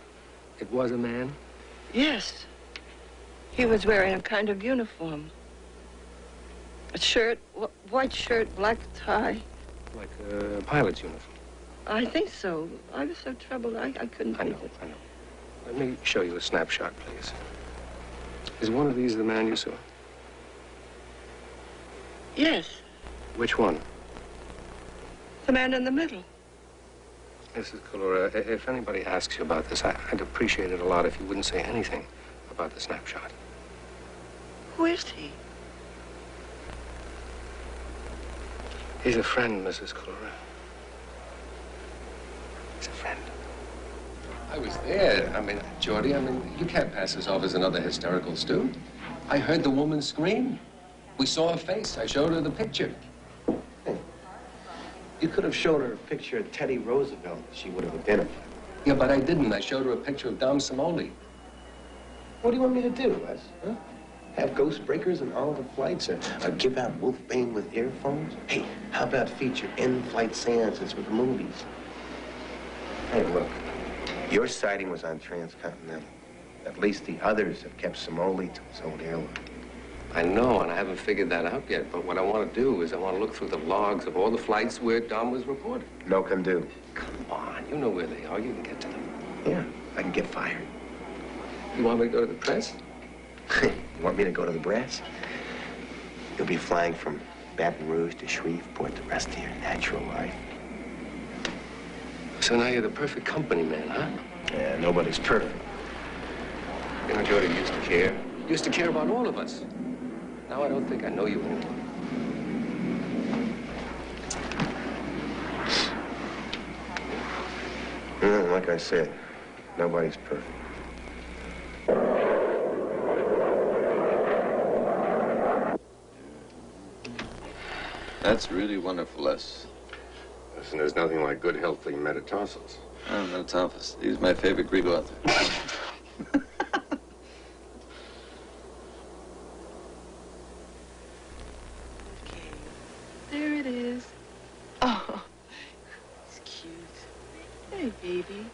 it was a man? Yes. He was wearing a kind of uniform. A shirt, white shirt, black tie. Like a pilot's uniform? I think so. I was so troubled, I couldn't read it. I know. Let me show you a snapshot, please. Is one of these the man you saw? Yes, Which one? the man in the middle. Mrs. Kalura, if anybody asks you about this, I'd appreciate it a lot if you wouldn't say anything about the snapshot. Who is he? He's a friend, Mrs. Kalura. He's a friend. I was there. I mean, Geordie, you can't pass this off as another hysterical stew. I heard the woman scream. We saw her face. I showed her the picture. Hey, you could have showed her a picture of Teddy Roosevelt. She would have identified. Yeah, but I didn't. I showed her a picture of Dom Simoli. What do you want me to do, Wes? Huh? Have ghost breakers in all the flights, or give out Wolfbane with earphones? Hey, how about feature in-flight seances with movies? Hey, look, your sighting was on Transcontinental. At least the others have kept Simoli to his old airline. I know, and I haven't figured that out yet, but what I want to do is I want to look through the logs of all the flights where Dom was reported. No can do. Come on, you know where they are. You can get to them. Yeah, I can get fired. You want me to go to the press? You want me to go to the brass? You'll be flying from Baton Rouge to Shreveport the rest of your natural life. So now you're the perfect company man, huh? Yeah, nobody's perfect. You know, Geordie used to care. Used to care about all of us. Now I don't think I know you anymore. Like I said, nobody's perfect. That's really wonderful, Les. Listen, there's nothing like good, healthy metatarsals. Oh, no, Thomas. He's my favorite Greek author. There it is. Oh, it's cute. Hey, baby.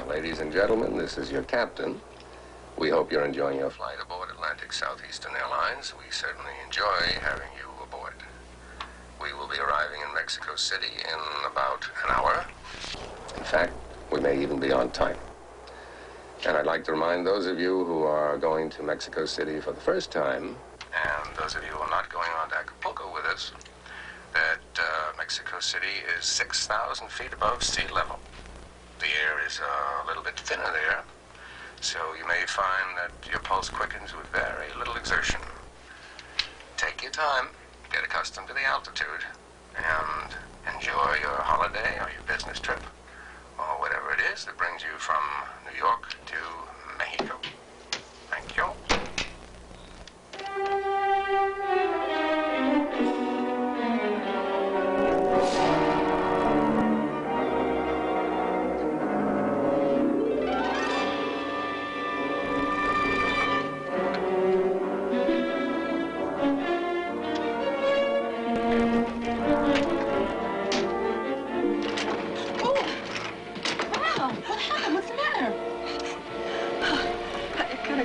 Ladies and gentlemen, this is your captain. We hope you're enjoying your flight aboard Atlantic Southeastern Airlines. We certainly enjoy having you aboard. We will be arriving in Mexico City in about an hour. In fact, we may even be on time. And I'd like to remind those of you who are going to Mexico City for the first time, and those of you who are not going on to Acapulco with us, that Mexico City is 6,000 feet above sea level. The air is a little bit thinner there, so you may find that your pulse quickens with very little exertion. Take your time, get accustomed to the altitude, and enjoy your holiday or your business trip, or whatever it Airlines that brings you from New York to Mexico. Thank you.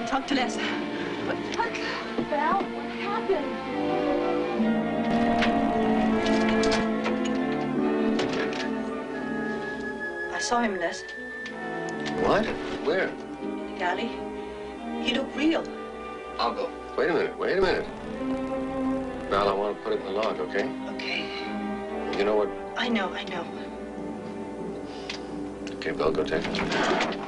Talk to Les. Val, what happened? I saw him, Les, What? Where? in the alley. He looked real. I'll go. Wait a minute. Val, I want to put it in the log, okay? Okay. You know what? I know. Okay, Bill, go take it.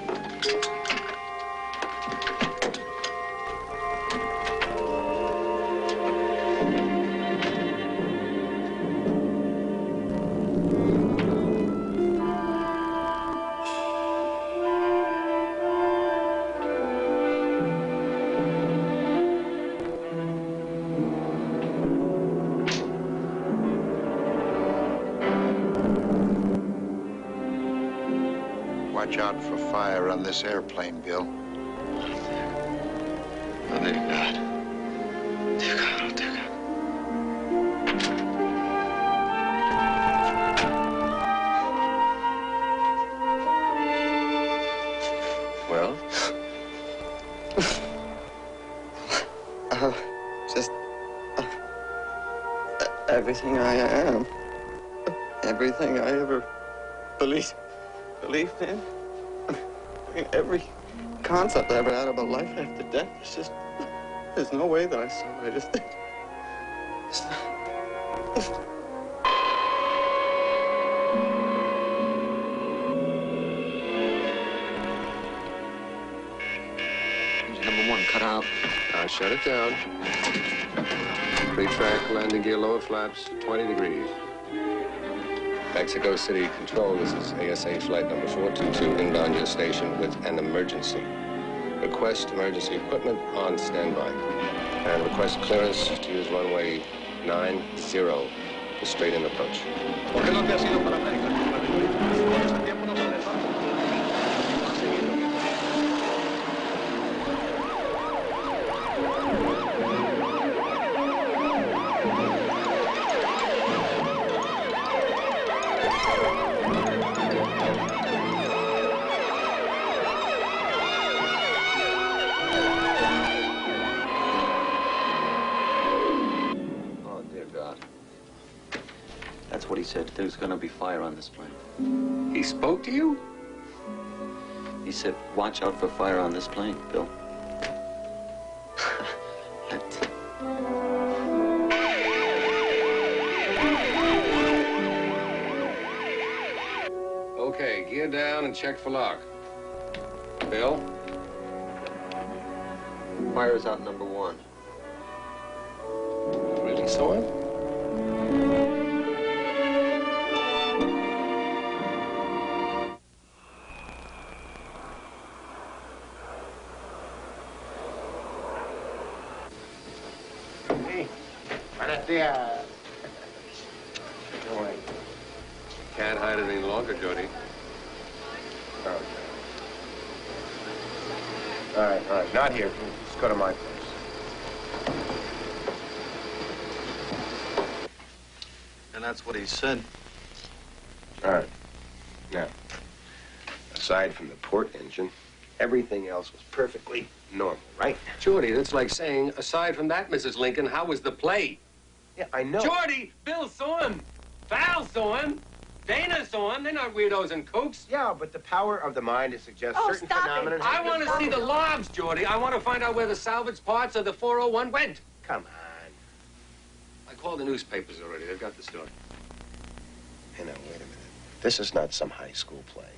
Watch out for fire on this airplane, Bill. Oh, dear God. Dear God, oh, dear God. Well? Just everything I am, everything I ever believed in, every concept I ever had about life after death. It's just, there's no way that I saw it. I just think. Number one, cut out. Shut it down. Pre-track, landing gear, lower flaps, 20 degrees. Mexico City Control, this is ASA flight number 422, inbound your station with an emergency. Request emergency equipment on standby. And request clearance to use runway 90 for straight-in approach. That's what he said. There's gonna be fire on this plane. He spoke to you? He said, watch out for fire on this plane, Bill. Okay, gear down and check for lock. Bill? Fire's out number one. Really saw it? Can't hide it any longer, Jody. Okay. All right. Not here. Let's go to my place. And that's what he said. All right. Now, aside from the port engine, everything else was perfectly normal, right? Jordy, that's like saying, aside from that, Mrs. Lincoln, how was the play? Yeah, I know. Jordy, Bill saw him. Val saw him. Dana saw him. They're not weirdos and kooks. Yeah, but the power of the mind to suggest certain phenomena. I want to see the logs, Jordy. I want to find out where the salvage parts of the 401 went. Come on. I called the newspapers already. They've got the story. Hey, now, wait a minute. This is not some high school play.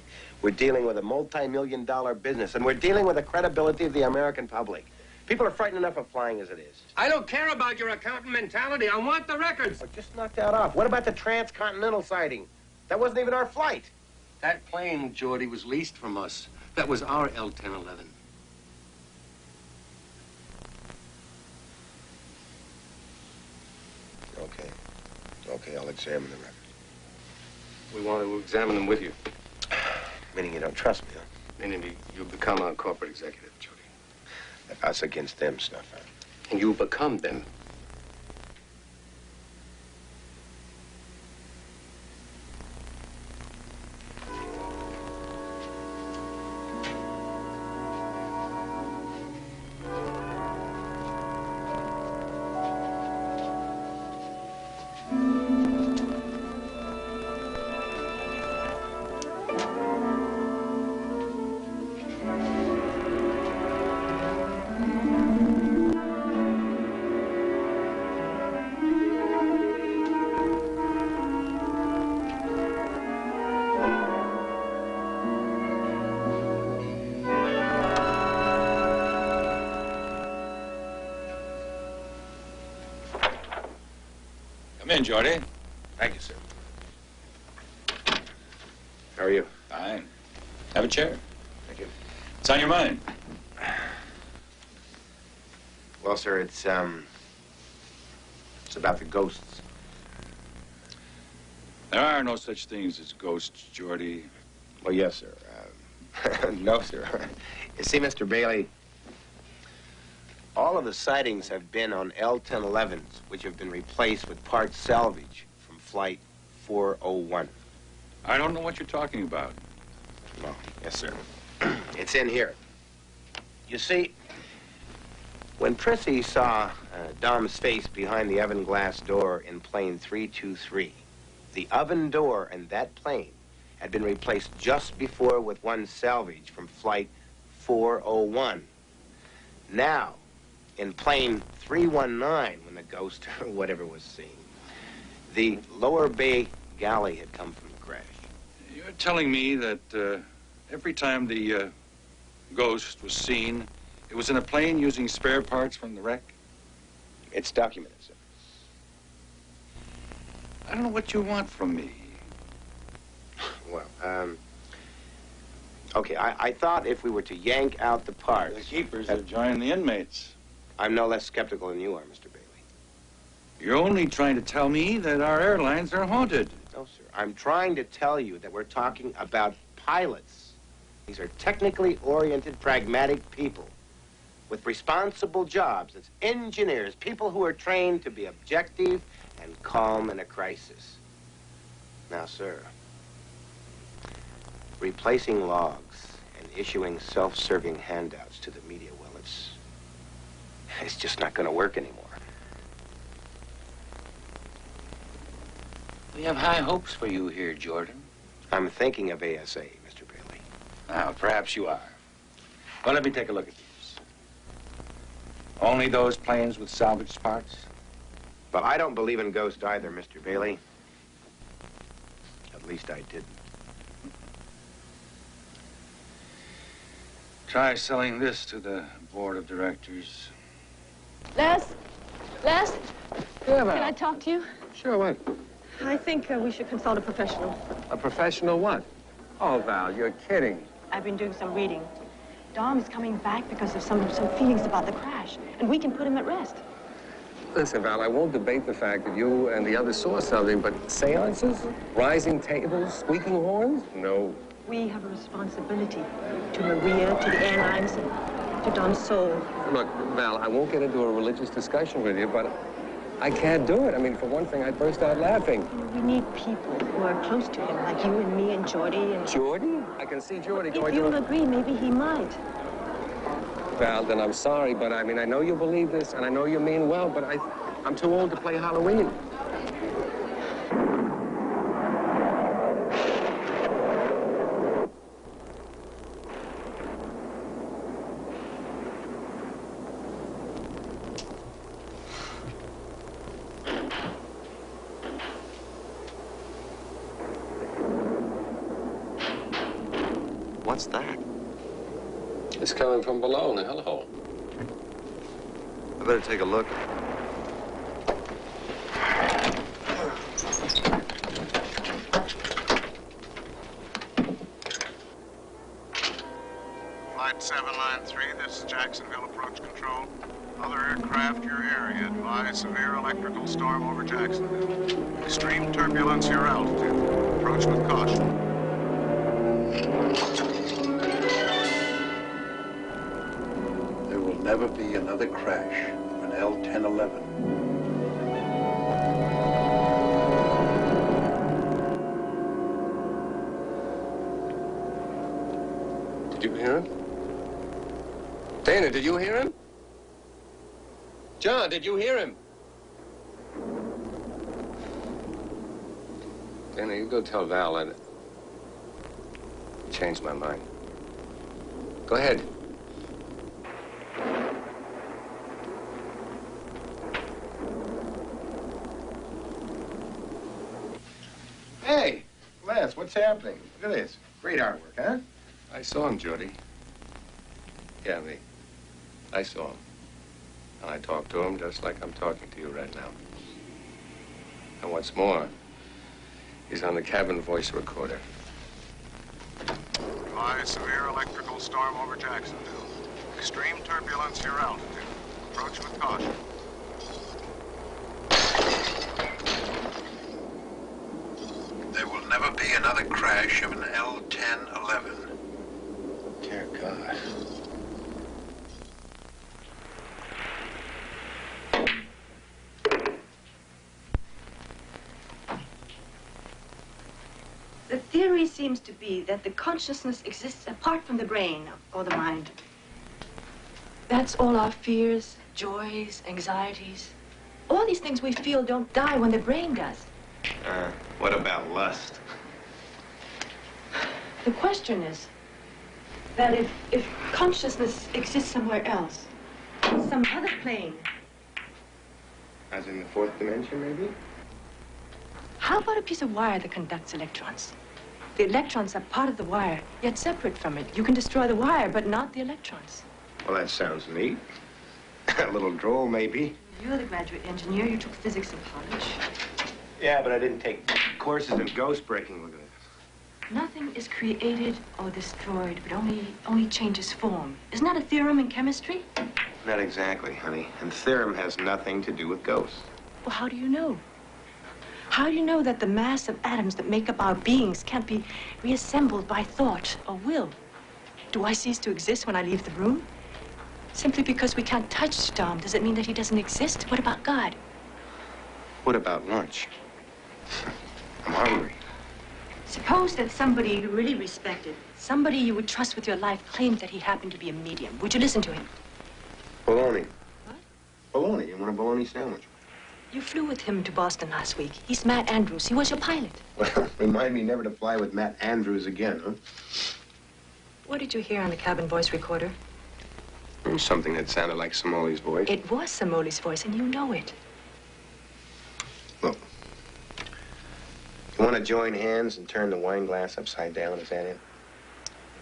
We're dealing with a multi-million-dollar business, and we're dealing with the credibility of the American public. People are frightened enough of flying as it is. I don't care about your accountant mentality. I want the records. Well, just knock that off. What about the transcontinental sighting? That wasn't even our flight. That plane, Geordie, was leased from us. That was our L-1011. Okay. Okay, I'll examine the record. We want to examine them with you. Meaning you don't trust me, huh? Meaning you become a corporate executive, Geordie. Us against them stuff, huh? And you become them. Come in, Geordie. Thank you, sir. How are you? Fine. Have a chair. Thank you. What's on your mind? Well, sir, it's about the ghosts. There are no such things as ghosts, Geordie. Well, yes, sir. No, sir. You see, Mr. Bailey, all of the sightings have been on L-1011s, which have been replaced with part salvage from Flight 401. I don't know what you're talking about. No, yes, sir. It's in here. You see, when Prissy saw Dom's face behind the oven glass door in plane 323, the oven door in that plane had been replaced just before with one salvage from Flight 401. Now, in plane 319, when the ghost or whatever was seen, the lower bay galley had come from the crash. You're telling me that every time the ghost was seen, it was in a plane using spare parts from the wreck? It's documented, sir. I don't know what you want from me. Well, okay, I thought if we were to yank out the parts... The keepers have joined the inmates. I'm no less skeptical than you are, Mr. Bailey. You're only trying to tell me that our airlines are haunted. No, sir. I'm trying to tell you that we're talking about pilots. These are technically oriented, pragmatic people with responsible jobs. It's engineers, people who are trained to be objective and calm in a crisis. Now, sir, replacing logs and issuing self-serving handouts to the media, well, it's just not going to work anymore. We have high hopes for you here, Jordan. I'm thinking of ASA, Mr. Bailey. Now, perhaps you are. Well, let me take a look at these. Only those planes with salvaged parts? But I don't believe in ghosts either, Mr. Bailey. At least I didn't. Try selling this to the board of directors. Les? Yeah, Can I talk to you? Sure, what? I think we should consult a professional. A professional what? Oh, Val, you're kidding. I've been doing some reading. Dom's coming back because of some feelings about the crash, and we can put him at rest. Listen, Val, I won't debate the fact that you and the others saw something, but seances? Rising tables? Squeaking horns? No. We have a responsibility to Maria, to the airlines, and to Dom's soul. Look, Val, I won't get into a religious discussion with you, but I can't do it. I mean, for one thing, I'd burst out laughing. We need people who are close to him, like you and me and Geordie and... Geordie? I can see Geordie going If to... you'll agree, maybe he might. Val, then I'm sorry, but I mean, I know you believe this, and I know you mean well, but I'm too old to play Halloween. What's that? It's coming from below in the hellhole. I better take a look. Flight 793, this is Jacksonville Approach Control. Other aircraft, your area. Advise severe electrical storm over Jacksonville. Extreme turbulence, your altitude. Approach with caution. There will never be another crash of an L-1011. Did you hear him? Dana, did you hear him? John, did you hear him? Dana, you go tell Val that I changed my mind. Go ahead. Hey, Les, what's happening? Look at this. Great artwork, huh? I saw him, Jody. Yeah, me. I saw him. And I talked to him just like I'm talking to you right now. And what's more, he's on the cabin voice recorder. Advise severe electrical storm over Jacksonville. Extreme turbulence, your altitude. Approach with caution. There will never be another crash of an L-1011. Dear God. The theory seems to be that the consciousness exists apart from the brain or the mind. That's all our fears, joys, anxieties. All these things we feel don't die when the brain does. What about lust? The question is that if consciousness exists somewhere else, some other plane, As in the fourth dimension, maybe? how about a piece of wire that conducts electrons? The electrons are part of the wire, yet separate from it. You can destroy the wire, but not the electrons. Well, that sounds neat. A little droll, maybe. You're the graduate engineer. You took physics in college. Yeah, but I didn't take courses in ghost breaking. Look at this. Nothing is created or destroyed, but only changes form. Isn't that a theorem in chemistry? Not exactly, honey. And theorem has nothing to do with ghosts. Well, how do you know? How do you know that the mass of atoms that make up our beings can't be reassembled by thought or will? Do I cease to exist when I leave the room? Simply because we can't touch Tom, does it mean that he doesn't exist? What about God? What about lunch? I'm hungry. Suppose that somebody you really respected, somebody you would trust with your life, claimed that he happened to be a medium. Would you listen to him? Bologna. What? Bologna. You want a bologna sandwich? You flew with him to Boston last week. He's Matt Andrews. He was your pilot. Well, remind me never to fly with Matt Andrews again, huh? What did you hear on the cabin voice recorder? Something that sounded like Samoli's voice. It was Samoli's voice, and you know it. Look. You want to join hands and turn the wine glass upside down? Is that it?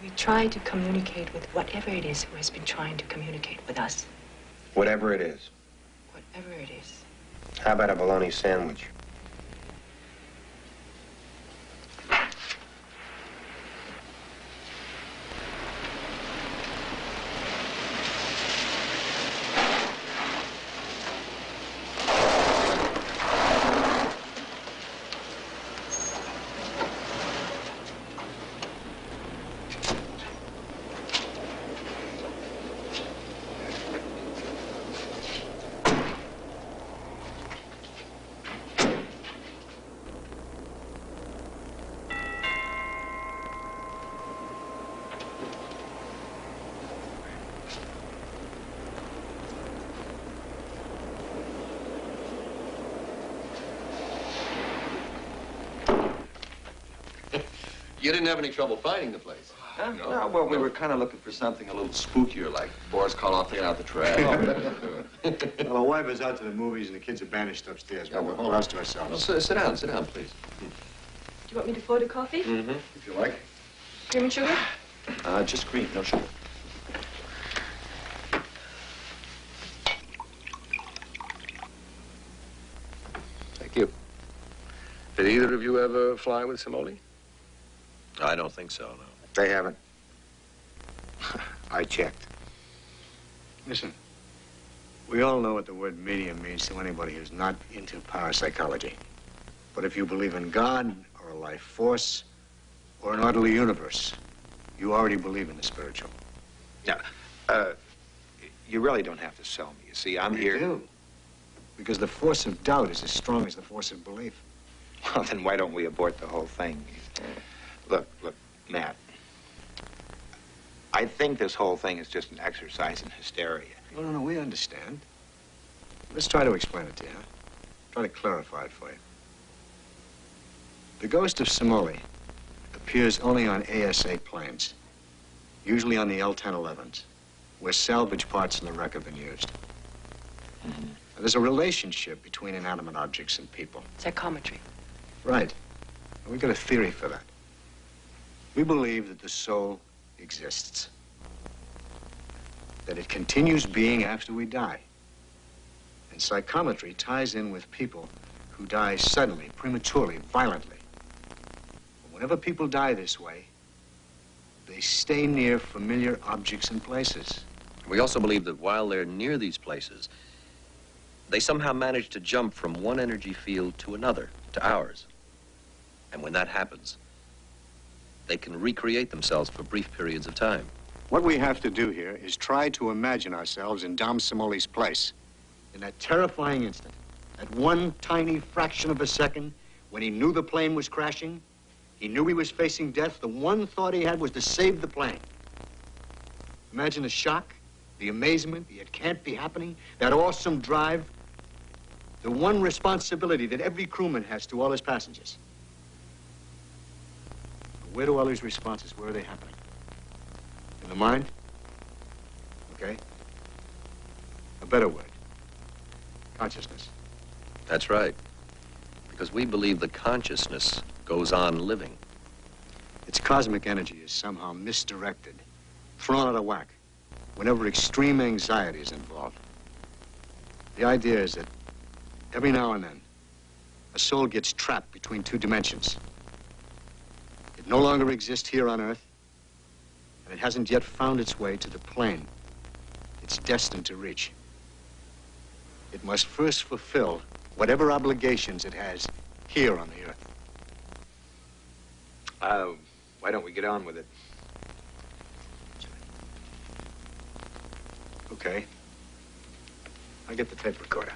We try to communicate with whatever it is who has been trying to communicate with us. Whatever it is. Whatever it is. How about a bologna sandwich? You didn't have any trouble finding the place? Huh? No, well, we were kind of looking for something a little spookier, like Boris Karloff taking out the trash. Well, the wife is out to the movies and the kids are banished upstairs. We have the whole house to ourselves. Well, sit down, please. Do you want me to pour the coffee? Mm-hmm. If you like. Cream and sugar? Just cream, no sugar. Thank you. Did either of you ever fly with Samoli? I don't think so, no. They haven't. I checked. Listen, we all know what the word medium means to anybody who's not into parapsychology. But if you believe in God, or a life force, or an orderly universe, you already believe in the spiritual. Now, you really don't have to sell me. You see, I'm here. You do. Because the force of doubt is as strong as the force of belief. Well, then why don't we abort the whole thing? Look, Matt. I think this whole thing is just an exercise in hysteria. No, we understand. Let's try to explain it to you. Try to clarify it for you. The ghost of Somoli appears only on ASA planes, usually on the L-1011s, where salvage parts in the wreck have been used. Mm-hmm. There's a relationship between inanimate objects and people. Psychometry. Right. And we've got a theory for that. We believe that the soul exists. That it continues being after we die. And psychometry ties in with people who die suddenly, prematurely, violently. But whenever people die this way, they stay near familiar objects and places. We also believe that while they're near these places, they somehow manage to jump from one energy field to another, to ours. And when that happens, they can recreate themselves for brief periods of time. What we have to do here is try to imagine ourselves in Dom Somoli's place. In that terrifying instant, at one tiny fraction of a second, when he knew the plane was crashing, he knew he was facing death, the one thought he had was to save the plane. Imagine the shock, the amazement, the it can't be happening, that awesome drive, the one responsibility that every crewman has to all his passengers. Where do all these responses, where are they happening? In the mind? Okay. A better word. Consciousness. That's right. Because we believe the consciousness goes on living. Its cosmic energy is somehow misdirected, thrown out of whack, whenever extreme anxiety is involved. The idea is that every now and then, a soul gets trapped between two dimensions. It no longer exists here on Earth, and it hasn't yet found its way to the plane it's destined to reach. It must first fulfill whatever obligations it has here on the Earth. Why don't we get on with it? Okay. I'll get the tape recorder.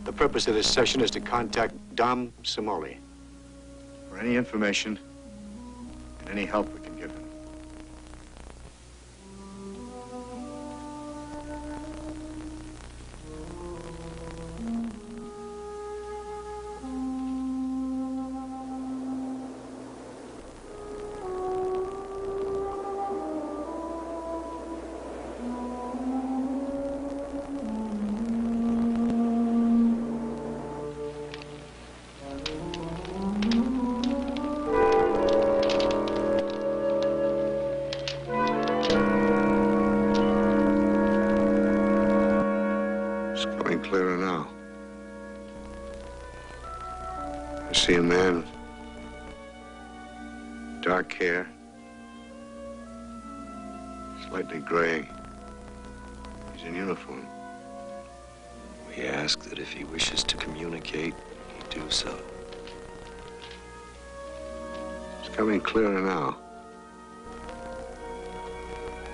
The purpose of this session is to contact Dom Somoli for any information and any help we can give him. Clearer now. I see a man with dark hair, slightly gray. He's in uniform. We ask that if he wishes to communicate, he do so. It's coming clearer now.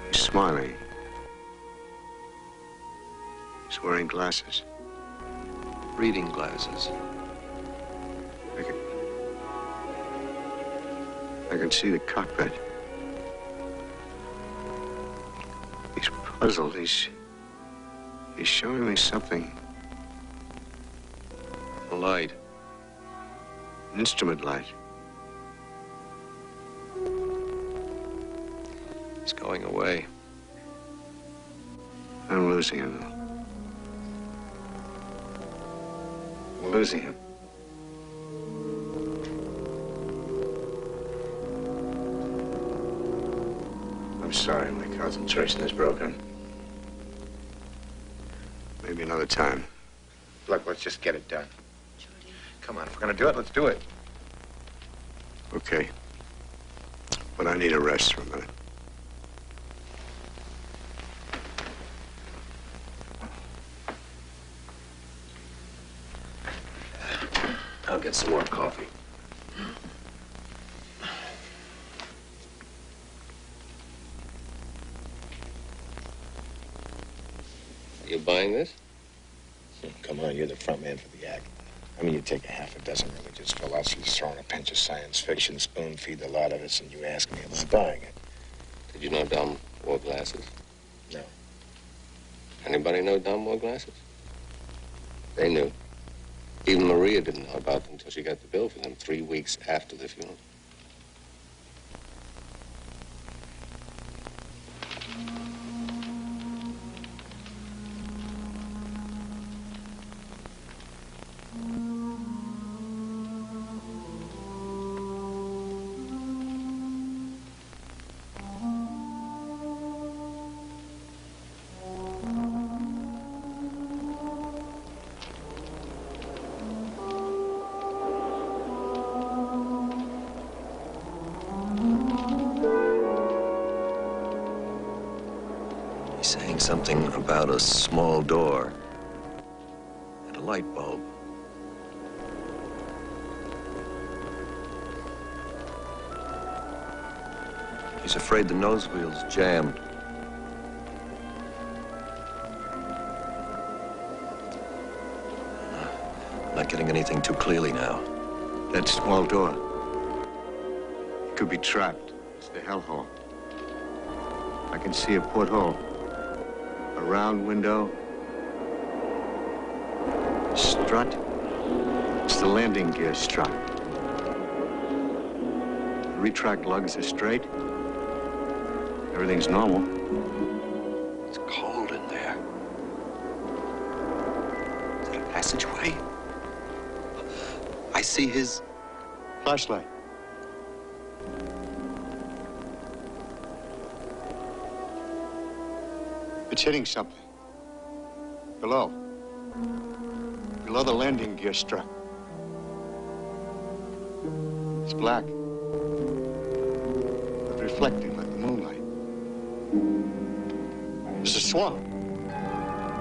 He's smiling. He's wearing glasses. Reading glasses. I can see the cockpit. He's puzzled. He's showing me something. A light. An instrument light. He's going away. I'm losing him, though. We're losing him. I'm sorry, my concentration is broken. Maybe another time. Look, let's just get it done. Come on, if we're gonna do it, let's do it. Okay. But I need a rest for a minute. I'll get some more coffee. You buying this? Come on, you're the front man for the act. I mean, you take a half a dozen religious philosophies, throw in a pinch of science fiction, spoon feed the lot of us, and you ask me, am I buying it? Did you know Dom wore glasses? No. Anybody know Dom wore glasses? They knew. Even Maria didn't know about them until she got the bill for them 3 weeks after the funeral. Something about a small door and a light bulb. He's afraid the nose wheel's jammed. I'm not getting anything too clearly now. That small door. It could be trapped. It's the hellhole. I can see a porthole. A round window. Strut. It's the landing gear strut. The retract lugs are straight. Everything's normal. It's cold in there. Is it a passageway? I see his flashlight. It's hitting something. Below. Below the landing gear strut. It's black. But reflecting like the moonlight. There's a swamp.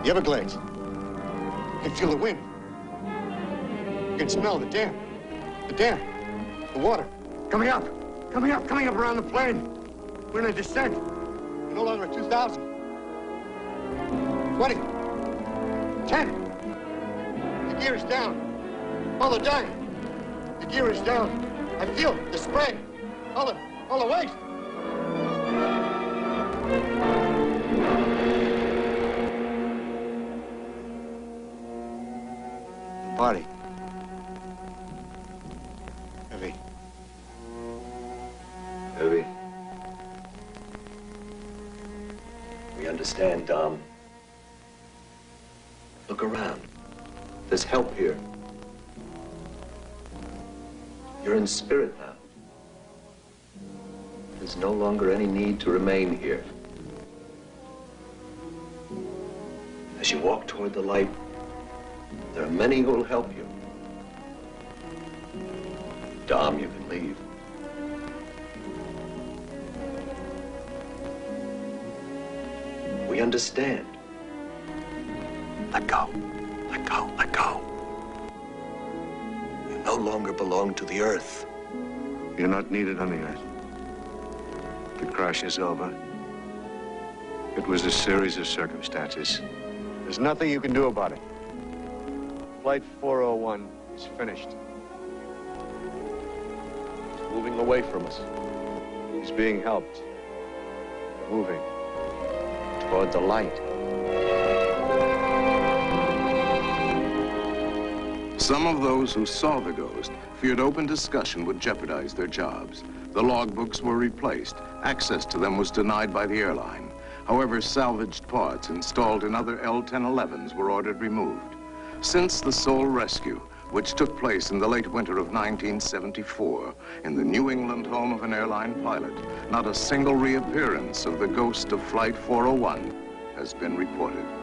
The Everglades. You can feel the wind. You can smell the dam. The dam. The water. Coming up. Coming up. Coming up around the plane. We're in a descent. We're no longer at 2,000. 20. 10. The gear is down. Follow down. The gear is down. I feel the spray. All the weight. The body. Heavy. Heavy. We understand, Dom. Look around. There's help here. You're in spirit now. There's no longer any need to remain here. As you walk toward the light, there are many who will help you. Dom, you can leave. We understand. Let go. Let go. Let go. You no longer belong to the Earth. You're not needed on the Earth. The crash is over. It was a series of circumstances. There's nothing you can do about it. Flight 401 is finished. It's moving away from us. He's being helped. Moving toward the light. Some of those who saw the ghost feared open discussion would jeopardize their jobs. The logbooks were replaced. Access to them was denied by the airline. However, salvaged parts installed in other L-1011s were ordered removed. Since the Seoul rescue, which took place in the late winter of 1974 in the New England home of an airline pilot, not a single reappearance of the ghost of Flight 401 has been reported.